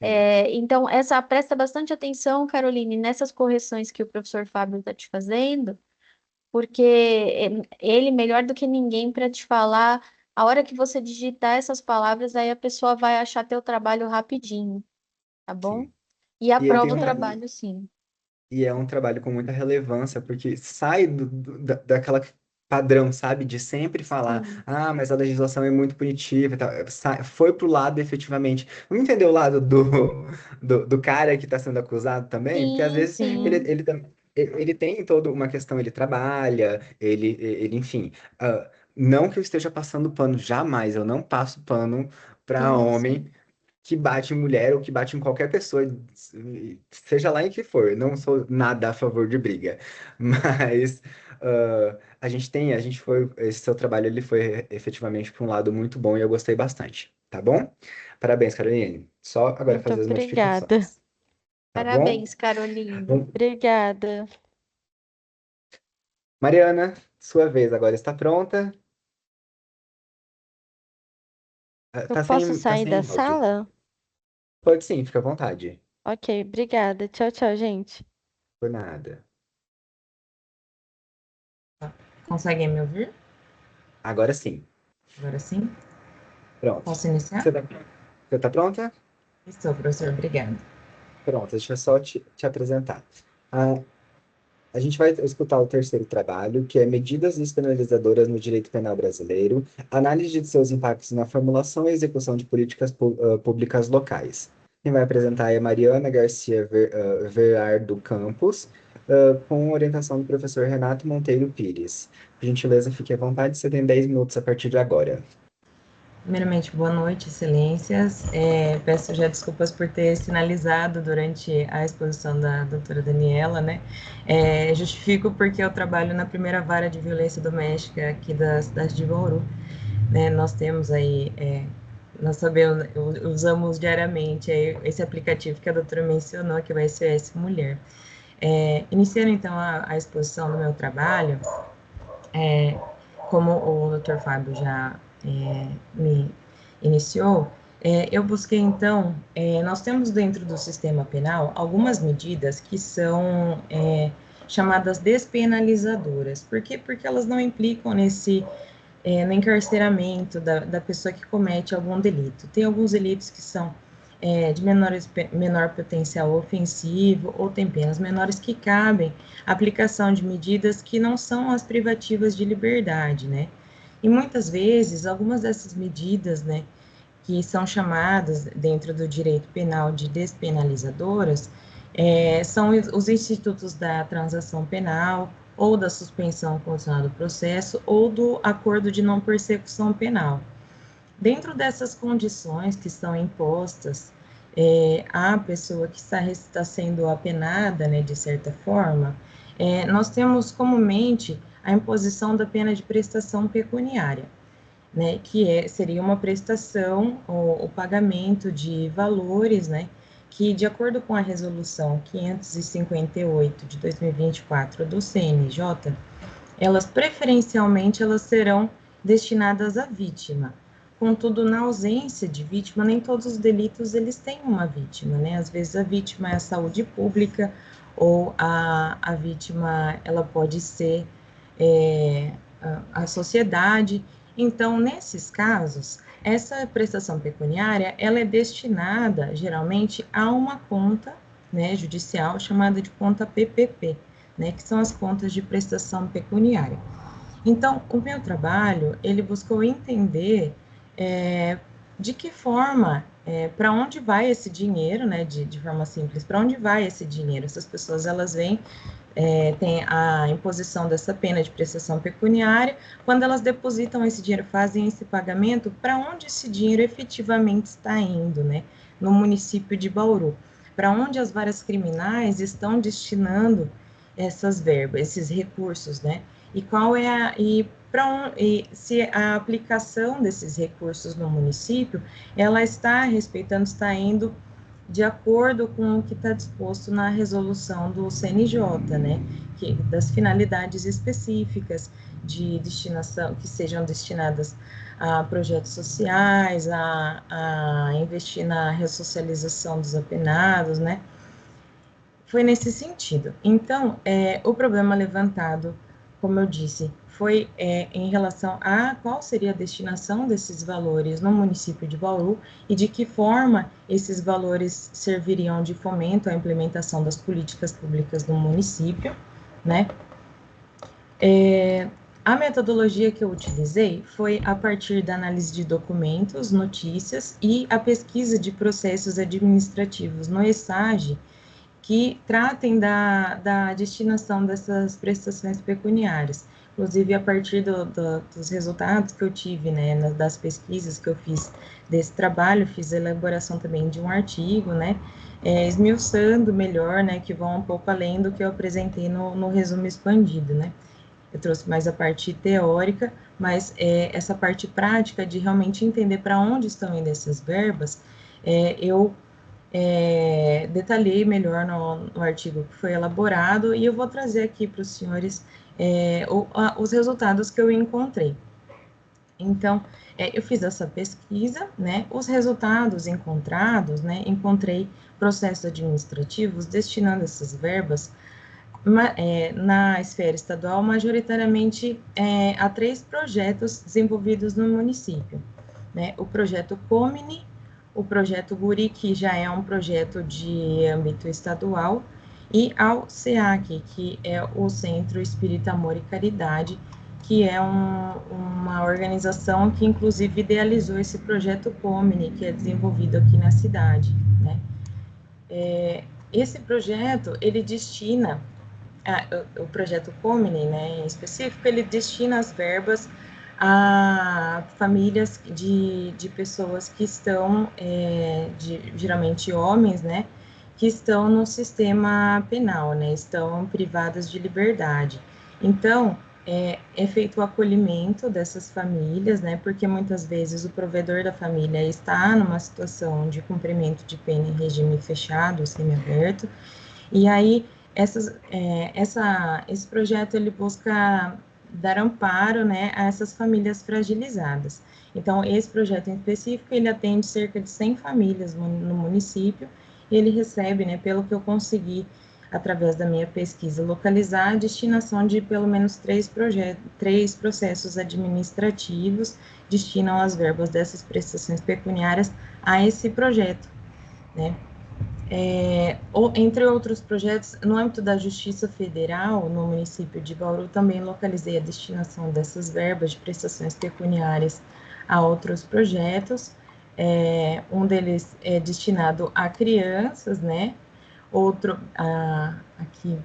Sim. Então, presta bastante atenção, Caroline, nessas correções que o professor Fábio está te fazendo, porque ele, melhor do que ninguém, para te falar, a hora que você digitar essas palavras, aí a pessoa vai achar teu trabalho rapidinho, tá bom? Sim. E E eu aprova tenho o um trabalho, sim. E é um trabalho com muita relevância, porque sai daquela padrão, sabe? De sempre falar, Sim, mas a legislação é muito punitiva e tal. Foi pro lado efetivamente. Vamos entender o lado do cara que está sendo acusado também? Porque às sim, vezes ele, sim. ele, tam- ele tem toda uma questão, ele trabalha, enfim. Não que eu esteja passando pano, jamais, eu não passo pano para Sim, homem sim. que bate em mulher ou que bate em qualquer pessoa, seja lá em que for. Eu não sou nada a favor de briga. Mas a gente foi, esse seu trabalho ele foi efetivamente para um lado muito bom e eu gostei bastante, tá bom? Parabéns, Caroline. Só agora Muito fazer as obrigada. modificações, tá bom? Parabéns, Caroline. Bom, Obrigada. Mariana, sua vez agora está pronta. Eu posso Tá sair da sem áudio. sala? Pode sim, fica à vontade. Ok, obrigada. Tchau, tchau, gente. Por nada. Conseguem me ouvir? Agora sim. Agora sim? Pronto. Posso iniciar? Você tá pronta? Estou, professor, obrigada. Pronto, deixa eu só te apresentar. A, a gente vai escutar o terceiro trabalho, que é Medidas Despenalizadoras no Direito Penal Brasileiro, análise de seus impactos na formulação e execução de políticas públicas locais. Quem vai apresentar é Mariana Garcia Verardo Campos, com orientação do professor Renato Monteiro Pires. Por gentileza, fique à vontade, você tem 10 minutos a partir de agora. Primeiramente, boa noite, excelências. Peço já desculpas por ter sinalizado durante a exposição da doutora Daniela, né? Justifico porque eu trabalho na primeira vara de violência doméstica aqui da cidade de Bauru, né? Nós temos aí, nós sabemos, usamos diariamente esse aplicativo que a doutora mencionou, que é o SOS Mulher. Iniciando, então, a exposição do meu trabalho, como o Dr. Fábio já me iniciou, eu busquei, então, nós temos dentro do sistema penal algumas medidas que são chamadas despenalizadoras. Por quê? Porque elas não implicam no encarceramento da pessoa que comete algum delito. Tem alguns delitos que são de menor potencial ofensivo, ou tem penas menores que cabem a aplicação de medidas que não são as privativas de liberdade, né? E muitas vezes, algumas dessas medidas, né, que são chamadas dentro do direito penal de despenalizadoras, são os institutos da transação penal, ou da suspensão condicional do processo, ou do acordo de não persecução penal. Dentro dessas condições que são impostas à pessoa que está sendo apenada, né, de certa forma, nós temos comumente a imposição da pena de prestação pecuniária, né, que seria uma prestação, o pagamento de valores, né, que, de acordo com a resolução 558 de 2024 do CNJ, preferencialmente elas serão destinadas à vítima. Contudo, na ausência de vítima, nem todos os delitos eles têm uma vítima, né? Às vezes a vítima é a saúde pública, ou a vítima ela pode ser a sociedade. Então, nesses casos, essa prestação pecuniária ela é destinada geralmente a uma conta, né, judicial chamada de conta PPP, né, que são as contas de prestação pecuniária. Então, o meu trabalho, ele buscou entender de que forma, para onde vai esse dinheiro, né, de forma simples, para onde vai esse dinheiro? Essas pessoas, elas vêm, tem a imposição dessa pena de prestação pecuniária, quando elas depositam esse dinheiro, fazem esse pagamento, para onde esse dinheiro efetivamente está indo, né, no município de Bauru? Para onde as varas criminais estão destinando essas verbas, esses recursos, né? E qual é se a aplicação desses recursos no município, ela está respeitando, está indo de acordo com o que está disposto na resolução do CNJ, né? Das finalidades específicas de destinação, que sejam destinadas a projetos sociais, a investir na ressocialização dos apenados, né? Foi nesse sentido. Então, o problema levantado, como eu disse, foi em relação a qual seria a destinação desses valores no município de Bauru e de que forma esses valores serviriam de fomento à implementação das políticas públicas no município, né? A metodologia que eu utilizei foi a partir da análise de documentos, notícias e a pesquisa de processos administrativos no ESAGE, que tratem da destinação dessas prestações pecuniárias. Inclusive, a partir dos resultados que eu tive, né, das pesquisas que eu fiz desse trabalho, fiz a elaboração também de um artigo, né, esmiuçando melhor, né, que vão um pouco além do que eu apresentei no resumo expandido, né. Eu trouxe mais a parte teórica, mas essa parte prática de realmente entender para onde estão indo essas verbas, eu detalhei melhor no artigo que foi elaborado, e eu vou trazer aqui para os senhores os resultados que eu encontrei. Então, eu fiz essa pesquisa, né, os resultados encontrados, né, encontrei processos administrativos destinando essas verbas na esfera estadual, majoritariamente a 3 projetos desenvolvidos no município, né, o projeto Comini, o projeto Guri, que já é um projeto de âmbito estadual, e ao SEAC, que é o Centro Espírita Amor e Caridade, que é uma organização que, inclusive, idealizou esse projeto Comini, que é desenvolvido aqui na cidade, né. Esse projeto, ele destina, o projeto Comini, né, em específico, ele destina as verbas a famílias de pessoas que estão, geralmente homens, né, que estão no sistema penal, né, estão privadas de liberdade. Então, é feito o acolhimento dessas famílias, né, porque muitas vezes o provedor da família está numa situação de cumprimento de pena em regime fechado, semiaberto, e aí esse projeto ele busca dar amparo, né, a essas famílias fragilizadas. Então, esse projeto em específico, ele atende cerca de 100 famílias no município, e ele recebe, né, pelo que eu consegui, através da minha pesquisa, localizar a destinação de pelo menos 3 processos administrativos destinam as verbas dessas prestações pecuniárias a esse projeto, né. Entre outros projetos, no âmbito da Justiça Federal, no município de Bauru, também localizei a destinação dessas verbas de prestações pecuniárias a outros projetos. Um deles é destinado a crianças, né? Outro, aqui,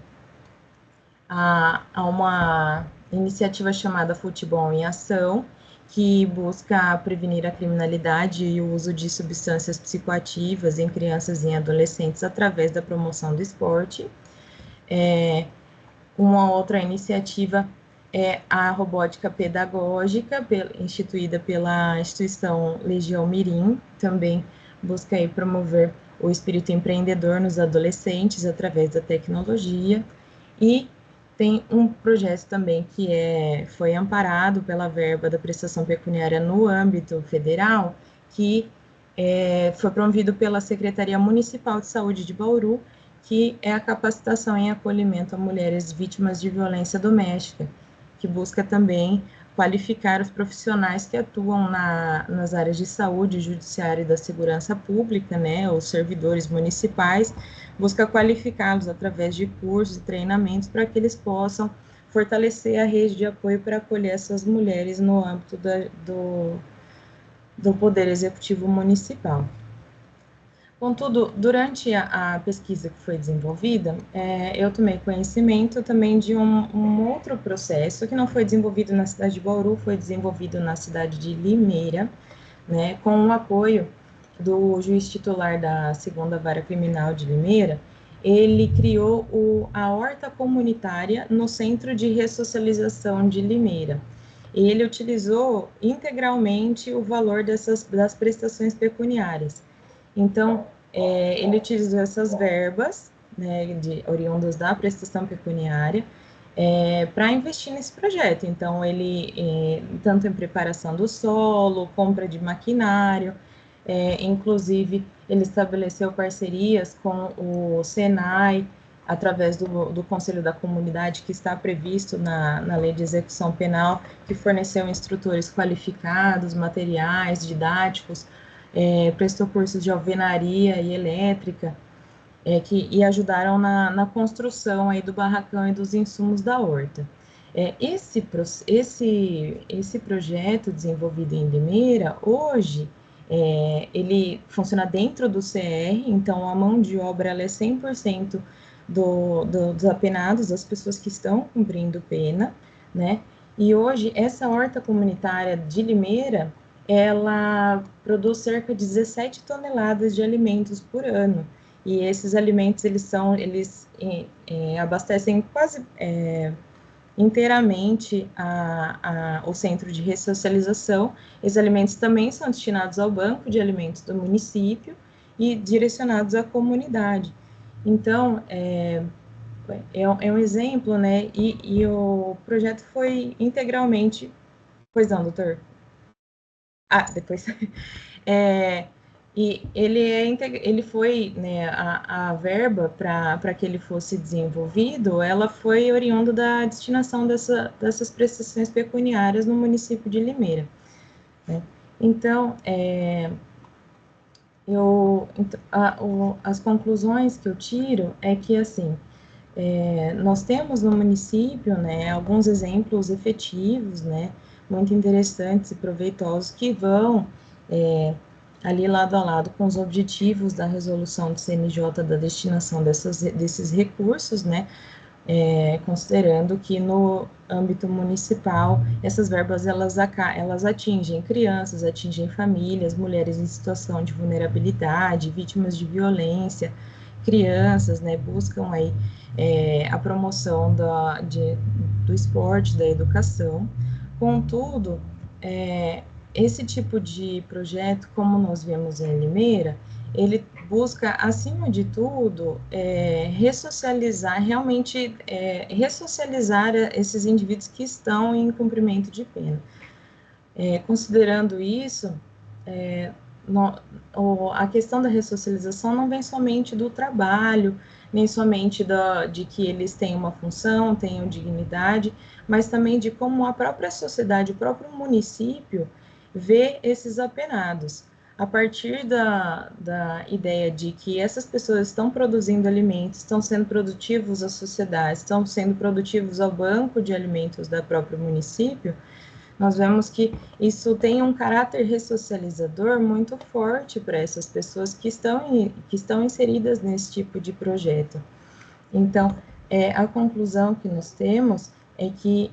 a uma iniciativa chamada Futebol em Ação, que busca prevenir a criminalidade e o uso de substâncias psicoativas em crianças e em adolescentes através da promoção do esporte. Uma outra iniciativa é a robótica pedagógica, instituída pela instituição Legião Mirim, também busca aí promover o espírito empreendedor nos adolescentes através da tecnologia. E tem um projeto também que foi amparado pela verba da prestação pecuniária no âmbito federal, que foi promovido pela Secretaria Municipal de Saúde de Bauru, que é a capacitação em acolhimento a mulheres vítimas de violência doméstica, que busca também qualificar os profissionais que atuam nas áreas de saúde, judiciário e da segurança pública, né, os servidores municipais, busca qualificá-los através de cursos e treinamentos para que eles possam fortalecer a rede de apoio para acolher essas mulheres no âmbito do Poder Executivo Municipal. Contudo, durante a pesquisa que foi desenvolvida, eu tomei conhecimento também de um outro processo que não foi desenvolvido na cidade de Bauru, foi desenvolvido na cidade de Limeira, né, com o apoio do juiz titular da 2ª Vara Criminal de Limeira. Ele criou a horta comunitária no Centro de Ressocialização de Limeira. E ele utilizou integralmente o valor das prestações pecuniárias. Então, ele utilizou essas verbas, né, oriundas da prestação pecuniária, para investir nesse projeto. Então, ele, tanto em preparação do solo, compra de maquinário, inclusive, ele estabeleceu parcerias com o SENAI, através do Conselho da Comunidade, que está previsto na Lei de Execução Penal, que forneceu instrutores qualificados, materiais didáticos, prestou cursos de alvenaria e elétrica, e ajudaram na construção aí do barracão e dos insumos da horta. Esse projeto desenvolvido em Limeira, hoje, Ele funciona dentro do CR, então a mão de obra ela é 100% dos apenados, das pessoas que estão cumprindo pena, né? E hoje, essa horta comunitária de Limeira, ela produz cerca de 17 toneladas de alimentos por ano. E esses alimentos, eles abastecem quase inteiramente o centro de ressocialização. Esses alimentos também são destinados ao banco de alimentos do município e direcionados à comunidade. Então, é um exemplo, né? E o projeto foi integralmente... Pois não, doutor? Depois... E ele foi, né, a verba para que ele fosse desenvolvido, ela foi oriunda da destinação dessas prestações pecuniárias no município de Limeira, né? Então, as conclusões que eu tiro é que, assim, nós temos no município, né, alguns exemplos efetivos, né, muito interessantes e proveitosos que vão ali lado a lado com os objetivos da resolução do CNJ da destinação desses recursos, né, considerando que no âmbito municipal essas verbas elas atingem crianças, atingem famílias, mulheres em situação de vulnerabilidade, vítimas de violência, crianças, né, buscam aí a promoção do esporte, da educação. Contudo, esse tipo de projeto, como nós vemos em Limeira, ele busca, acima de tudo, ressocializar, realmente ressocializar esses indivíduos que estão em cumprimento de pena. Considerando isso, a questão da ressocialização não vem somente do trabalho, nem somente de que eles têm uma função, tenham dignidade, mas também de como a própria sociedade, o próprio município vê esses apenados. A partir da ideia de que essas pessoas estão produzindo alimentos, estão sendo produtivos à sociedade, estão sendo produtivos ao banco de alimentos da próprio município, nós vemos que isso tem um caráter ressocializador muito forte para essas pessoas que estão inseridas nesse tipo de projeto. Então, a conclusão que nós temos é que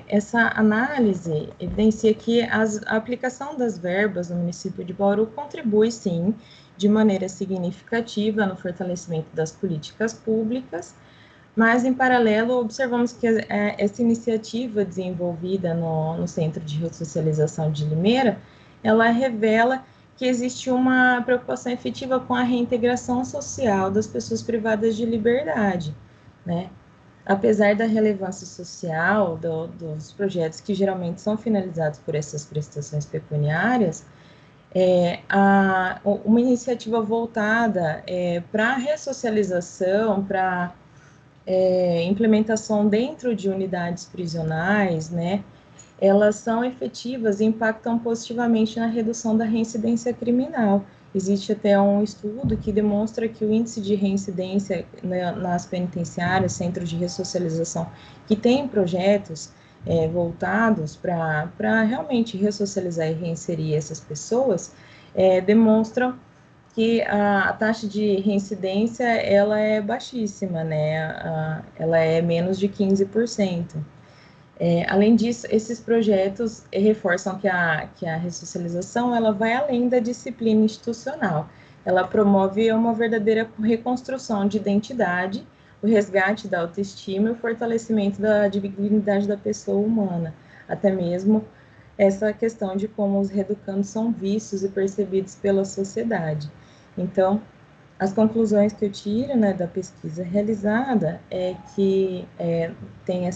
essa análise evidencia que a aplicação das verbas no município de Bauru contribui, sim, de maneira significativa no fortalecimento das políticas públicas, mas, em paralelo, observamos que essa iniciativa desenvolvida no Centro de Ressocialização de Limeira, ela revela que existe uma preocupação efetiva com a reintegração social das pessoas privadas de liberdade, né? Apesar da relevância social dos projetos que geralmente são finalizados por essas prestações pecuniárias, uma iniciativa voltada para a ressocialização, para implementação dentro de unidades prisionais, né, elas são efetivas e impactam positivamente na redução da reincidência criminal. Existe até um estudo que demonstra que o índice de reincidência nas penitenciárias, centros de ressocialização, que tem projetos voltados para realmente ressocializar e reinserir essas pessoas, demonstram que a taxa de reincidência ela é baixíssima, né? Ela é menos de 15%. Além disso, esses projetos reforçam que a ressocialização ela vai além da disciplina institucional. Ela promove uma verdadeira reconstrução de identidade, o resgate da autoestima e o fortalecimento da dignidade da pessoa humana, até mesmo essa questão de como os reeducandos são vistos e percebidos pela sociedade. Então, as conclusões que eu tiro, né, da pesquisa realizada é que tem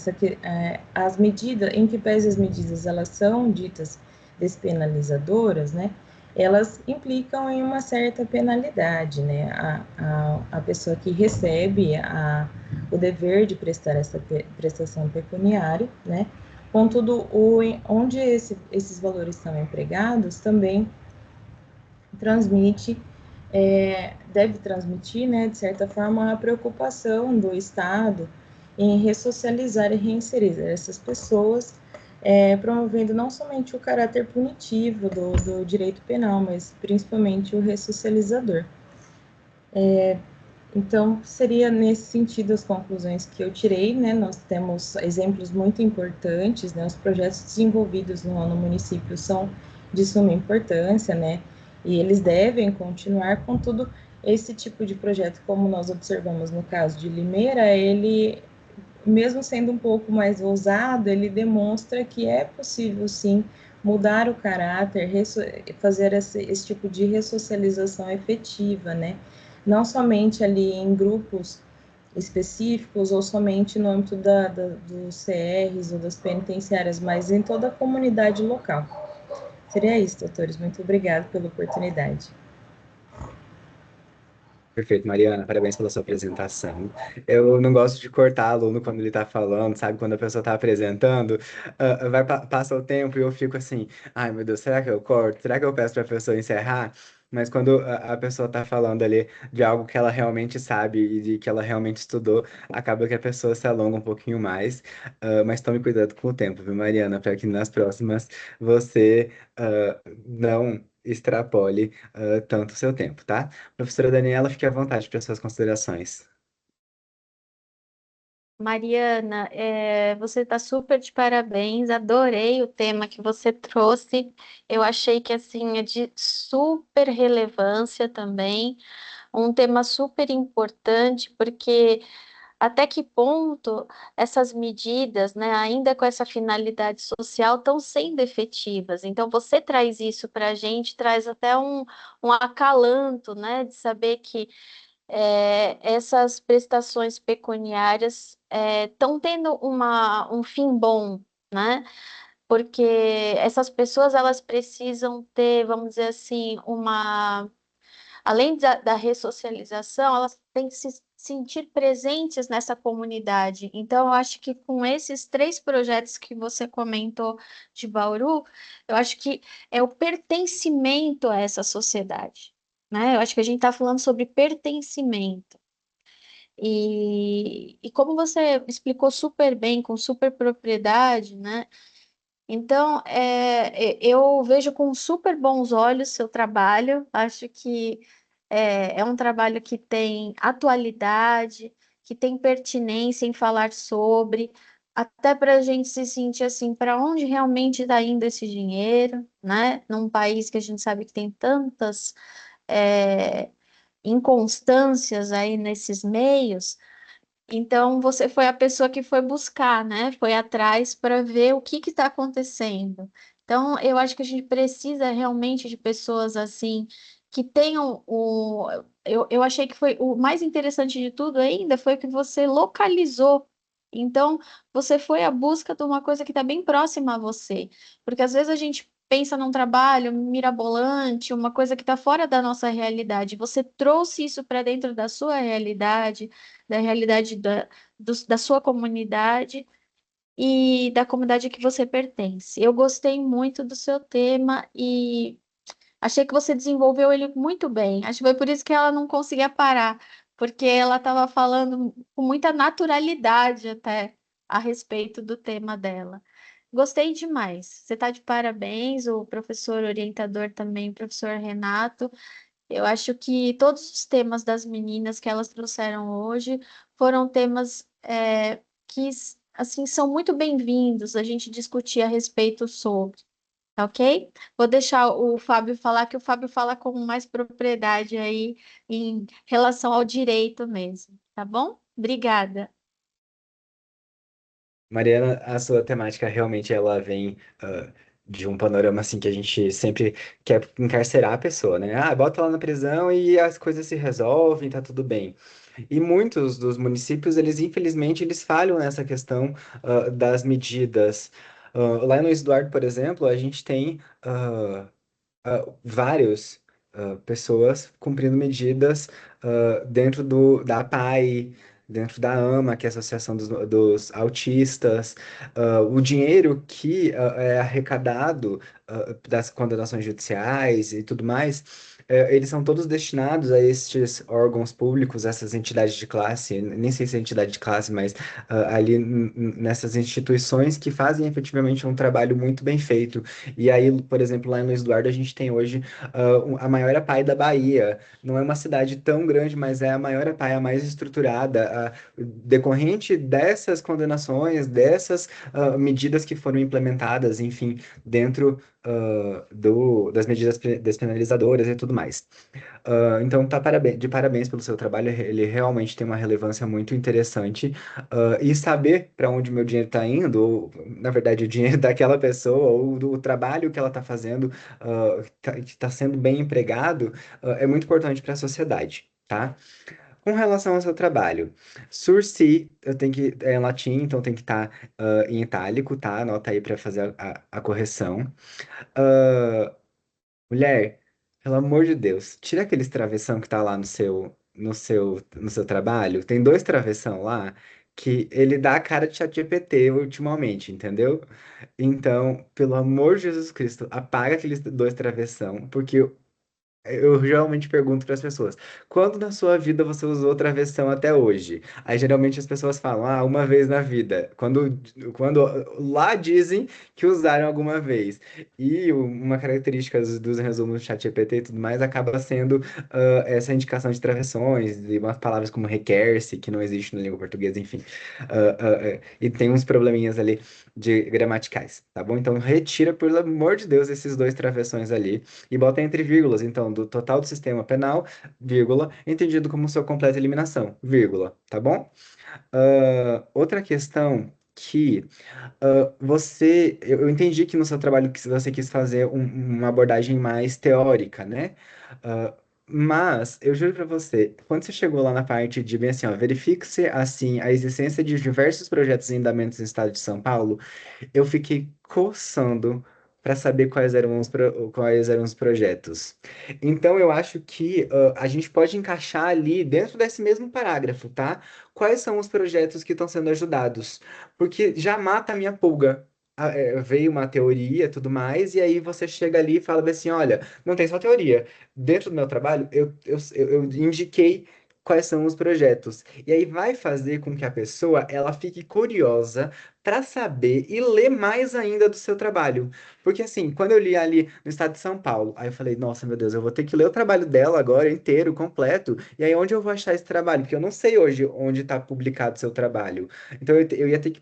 as medidas, em que pese as medidas elas são ditas despenalizadoras, né, elas implicam em uma certa penalidade, né, a pessoa que recebe o dever de prestar essa prestação pecuniária, né, contudo, onde esses valores são empregados também deve transmitir, né, de certa forma, a preocupação do Estado em ressocializar e reinserir essas pessoas promovendo não somente o caráter punitivo do direito penal, mas principalmente o ressocializador. Então, seria nesse sentido as conclusões que eu tirei, né? Nós temos exemplos muito importantes, né? Os projetos desenvolvidos no município são de suma importância, né? E eles devem continuar, contudo, esse tipo de projeto, como nós observamos no caso de Limeira, ele, mesmo sendo um pouco mais ousado, ele demonstra que é possível, sim, mudar o caráter, fazer esse tipo de ressocialização efetiva, né? Não somente ali em grupos específicos ou somente no âmbito dos CRs ou das penitenciárias, mas em toda a comunidade local. Seria isso, doutores. Muito obrigada pela oportunidade. Perfeito, Mariana, parabéns pela sua apresentação. Eu não gosto de cortar aluno quando ele está falando, sabe? Quando a pessoa está apresentando, passa o tempo e eu fico assim, ai meu Deus, será que eu corto? Será que eu peço para a pessoa encerrar? Mas quando a pessoa está falando ali de algo que ela realmente sabe e de que ela realmente estudou, acaba que a pessoa se alonga um pouquinho mais. Mas tome cuidado com o tempo, viu, Mariana? Para que nas próximas você não extrapole tanto o seu tempo, tá? Professora Daniela, fique à vontade para suas considerações. Mariana, você está super de parabéns, adorei o tema que você trouxe. Eu achei que assim é de super relevância também, um tema super importante, porque até que ponto essas medidas, né, ainda com essa finalidade social, estão sendo efetivas? Então, você traz isso para a gente, traz até um acalanto, né, de saber que essas prestações pecuniárias estão tendo um fim bom, né? Porque essas pessoas elas precisam ter, vamos dizer assim, além da ressocialização, elas têm que se sentir presentes nessa comunidade. Então, eu acho que com esses três projetos que você comentou de Bauru, eu acho que é o pertencimento a essa sociedade, né? Eu acho que a gente está falando sobre pertencimento. E como você explicou super bem, com super propriedade, né? Então, eu vejo com super bons olhos seu trabalho. Acho que é um trabalho que tem atualidade, que tem pertinência em falar sobre, até para a gente se sentir assim, para onde realmente está indo esse dinheiro, né? Num país que a gente sabe que tem tantas é, inconstâncias aí nesses meios. Então, você foi a pessoa que foi buscar, né? Foi atrás para ver o que está acontecendo. Então, eu acho que a gente precisa realmente de pessoas assim, que tenham o. Eu achei que foi o mais interessante de tudo ainda foi que você localizou. Então, você foi à busca de uma coisa que está bem próxima a você. Porque às vezes a gente pensa num trabalho mirabolante, uma coisa que está fora da nossa realidade. Você trouxe isso para dentro da sua realidade, da realidade da sua comunidade e da comunidade a que você pertence. Eu gostei muito do seu tema e achei que você desenvolveu ele muito bem. Acho que foi por isso que ela não conseguia parar, porque ela estava falando com muita naturalidade até a respeito do tema dela. Gostei demais. Você está de parabéns, o professor orientador também, o professor Renato. Eu acho que todos os temas das meninas que elas trouxeram hoje foram temas que assim são muito bem-vindos a gente discutir a respeito sobre, tá ok? Vou deixar o Fábio falar, que o Fábio fala com mais propriedade aí em relação ao direito mesmo, tá bom? Obrigada. Mariana, a sua temática realmente ela vem de um panorama assim que a gente sempre quer encarcerar a pessoa, né? Ah, bota ela na prisão e as coisas se resolvem, tá tudo bem. E muitos dos municípios, eles infelizmente, eles falham nessa questão das medidas. Lá em Luiz Eduardo, por exemplo, a gente tem vários pessoas cumprindo medidas dentro da APAE, dentro da AMA, que é a Associação dos Autistas. O dinheiro que é arrecadado das condenações judiciais e tudo mais, eles são todos destinados a estes órgãos públicos, essas entidades de classe, nem sei se é entidade de classe, mas ali nessas instituições que fazem efetivamente um trabalho muito bem feito. E aí, por exemplo, lá em Luiz Eduardo, a gente tem hoje a maior APAE da Bahia. Não é uma cidade tão grande, mas é a maior APAE, a mais estruturada, decorrente dessas condenações, dessas medidas que foram implementadas, enfim, dentro das medidas despenalizadoras e tudo mais. Então, tá de parabéns pelo seu trabalho, ele realmente tem uma relevância muito interessante. E saber para onde o meu dinheiro está indo, ou, na verdade, o dinheiro daquela pessoa, ou do trabalho que ela está fazendo, que está sendo bem empregado, é muito importante para a sociedade, tá? Com relação ao seu trabalho, sursi, eu tenho que, é em latim, então tem que estar em itálico, tá? Anota aí para fazer a correção. Ah, mulher, pelo amor de Deus, tira aqueles travessão que tá lá no seu trabalho. Tem dois travessão lá que ele dá a cara de ChatGPT ultimamente, entendeu? Então, pelo amor de Jesus Cristo, apaga aqueles dois travessão, porque eu geralmente pergunto para as pessoas, quando na sua vida você usou travessão até hoje? Aí geralmente as pessoas falam, uma vez na vida. Quando lá dizem que usaram alguma vez. E uma característica dos resumos do ChatGPT e tudo mais acaba sendo essa indicação de travessões e umas palavras como requer-se, que não existe na língua portuguesa, enfim. E tem uns probleminhas ali de gramaticais, tá bom? Então retira, pelo amor de Deus, esses dois travessões ali e bota entre vírgulas, então, do total do sistema penal, vírgula, entendido como sua completa eliminação, vírgula, tá bom? Outra questão que eu entendi que no seu trabalho que você quis fazer uma abordagem mais teórica, né? Ah, mas eu juro para você, quando você chegou lá na parte de bem assim, ó, verifique-se assim a existência de diversos projetos em andamento no estado de São Paulo, eu fiquei coçando para saber quais eram os projetos. Então, eu acho que a gente pode encaixar ali dentro desse mesmo parágrafo, tá? Quais são os projetos que estão sendo ajudados? Porque já mata a minha pulga. Veio uma teoria e tudo mais, e aí você chega ali e fala bem assim: olha, não tem só teoria. Dentro do meu trabalho, eu indiquei quais são os projetos. E aí vai fazer com que a pessoa ela fique curiosa para saber e ler mais ainda do seu trabalho. Porque assim, quando eu li ali no estado de São Paulo, aí eu falei, nossa, meu Deus, eu vou ter que ler o trabalho dela agora inteiro, completo. E aí onde eu vou achar esse trabalho? Porque eu não sei hoje onde está publicado o seu trabalho. Então eu ia ter que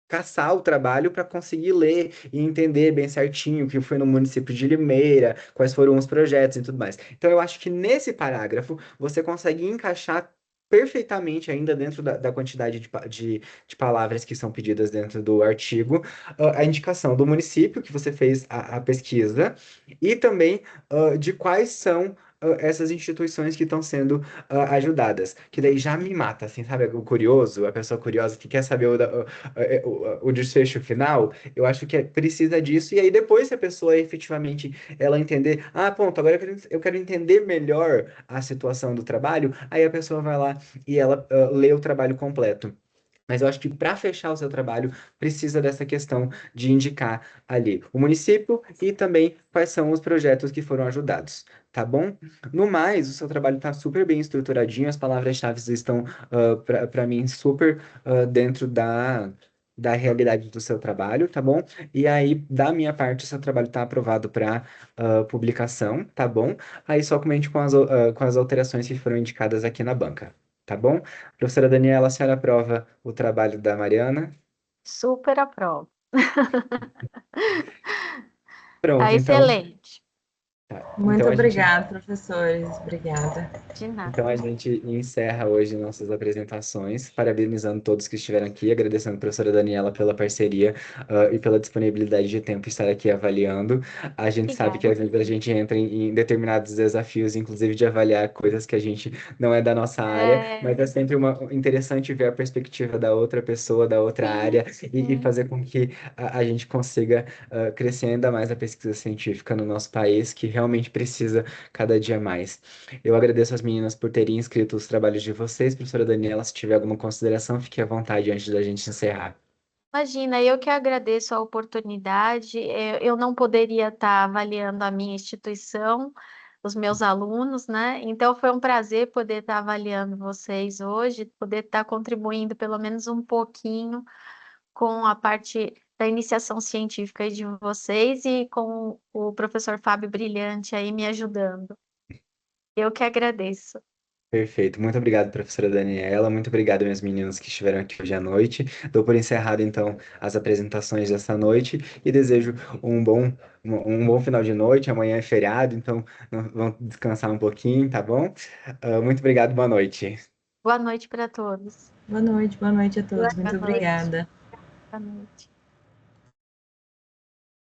caçar o trabalho para conseguir ler e entender bem certinho o que foi no município de Limeira, quais foram os projetos e tudo mais. Então, eu acho que nesse parágrafo você consegue encaixar perfeitamente ainda dentro da quantidade de palavras que são pedidas dentro do artigo, a indicação do município que você fez a pesquisa e também de quais são essas instituições que estão sendo ajudadas, que daí já me mata, assim, sabe? O curioso, a pessoa curiosa que quer saber o desfecho final, eu acho que precisa disso, e aí depois se a pessoa efetivamente ela entender, ponto, agora eu quero entender melhor a situação do trabalho, aí a pessoa vai lá e ela lê o trabalho completo. Mas eu acho que para fechar o seu trabalho, precisa dessa questão de indicar ali o município e também quais são os projetos que foram ajudados, tá bom? No mais, o seu trabalho está super bem estruturadinho, as palavras-chave estão, para mim, super dentro da realidade do seu trabalho, tá bom? E aí, da minha parte, o seu trabalho está aprovado para publicação, tá bom? Aí só comente com as alterações que foram indicadas aqui na banca. Tá bom? Professora Daniela, a senhora aprova o trabalho da Mariana? Super aprovo. Tá Pronto, então, excelente. tá. Muito Então a gente obrigada, professores. Obrigada. De nada. Então a gente encerra hoje nossas apresentações, parabenizando todos que estiveram aqui, agradecendo a professora Daniela pela parceria, e pela disponibilidade de tempo estar aqui avaliando. A gente sabe que Obrigada. às vezes a gente entra em determinados desafios, inclusive de avaliar coisas que a gente não é da nossa área, mas é sempre interessante ver a perspectiva da outra pessoa, da outra Sim, área, e sim. fazer com que a gente consiga crescer ainda mais a pesquisa científica no nosso país, que realmente precisa cada dia mais. Eu agradeço às meninas por terem inscrito os trabalhos de vocês. Professora Daniela, se tiver alguma consideração, fique à vontade antes da gente encerrar. Imagina, eu que agradeço a oportunidade. Eu não poderia estar avaliando a minha instituição, os meus alunos, né? Então foi um prazer poder estar avaliando vocês hoje, poder estar contribuindo pelo menos um pouquinho com a parte da iniciação científica aí de vocês e com o professor Fábio Brilhante aí me ajudando. Eu que agradeço. Perfeito. Muito obrigado, professora Daniela. Muito obrigado, minhas meninas que estiveram aqui hoje à noite. Dou por encerrado, então, as apresentações dessa noite e desejo um bom final de noite. Amanhã é feriado, então vão descansar um pouquinho, tá bom? Muito obrigado, boa noite. Boa noite para todos. Boa noite a todos. Muito Boa noite. obrigada. Boa noite.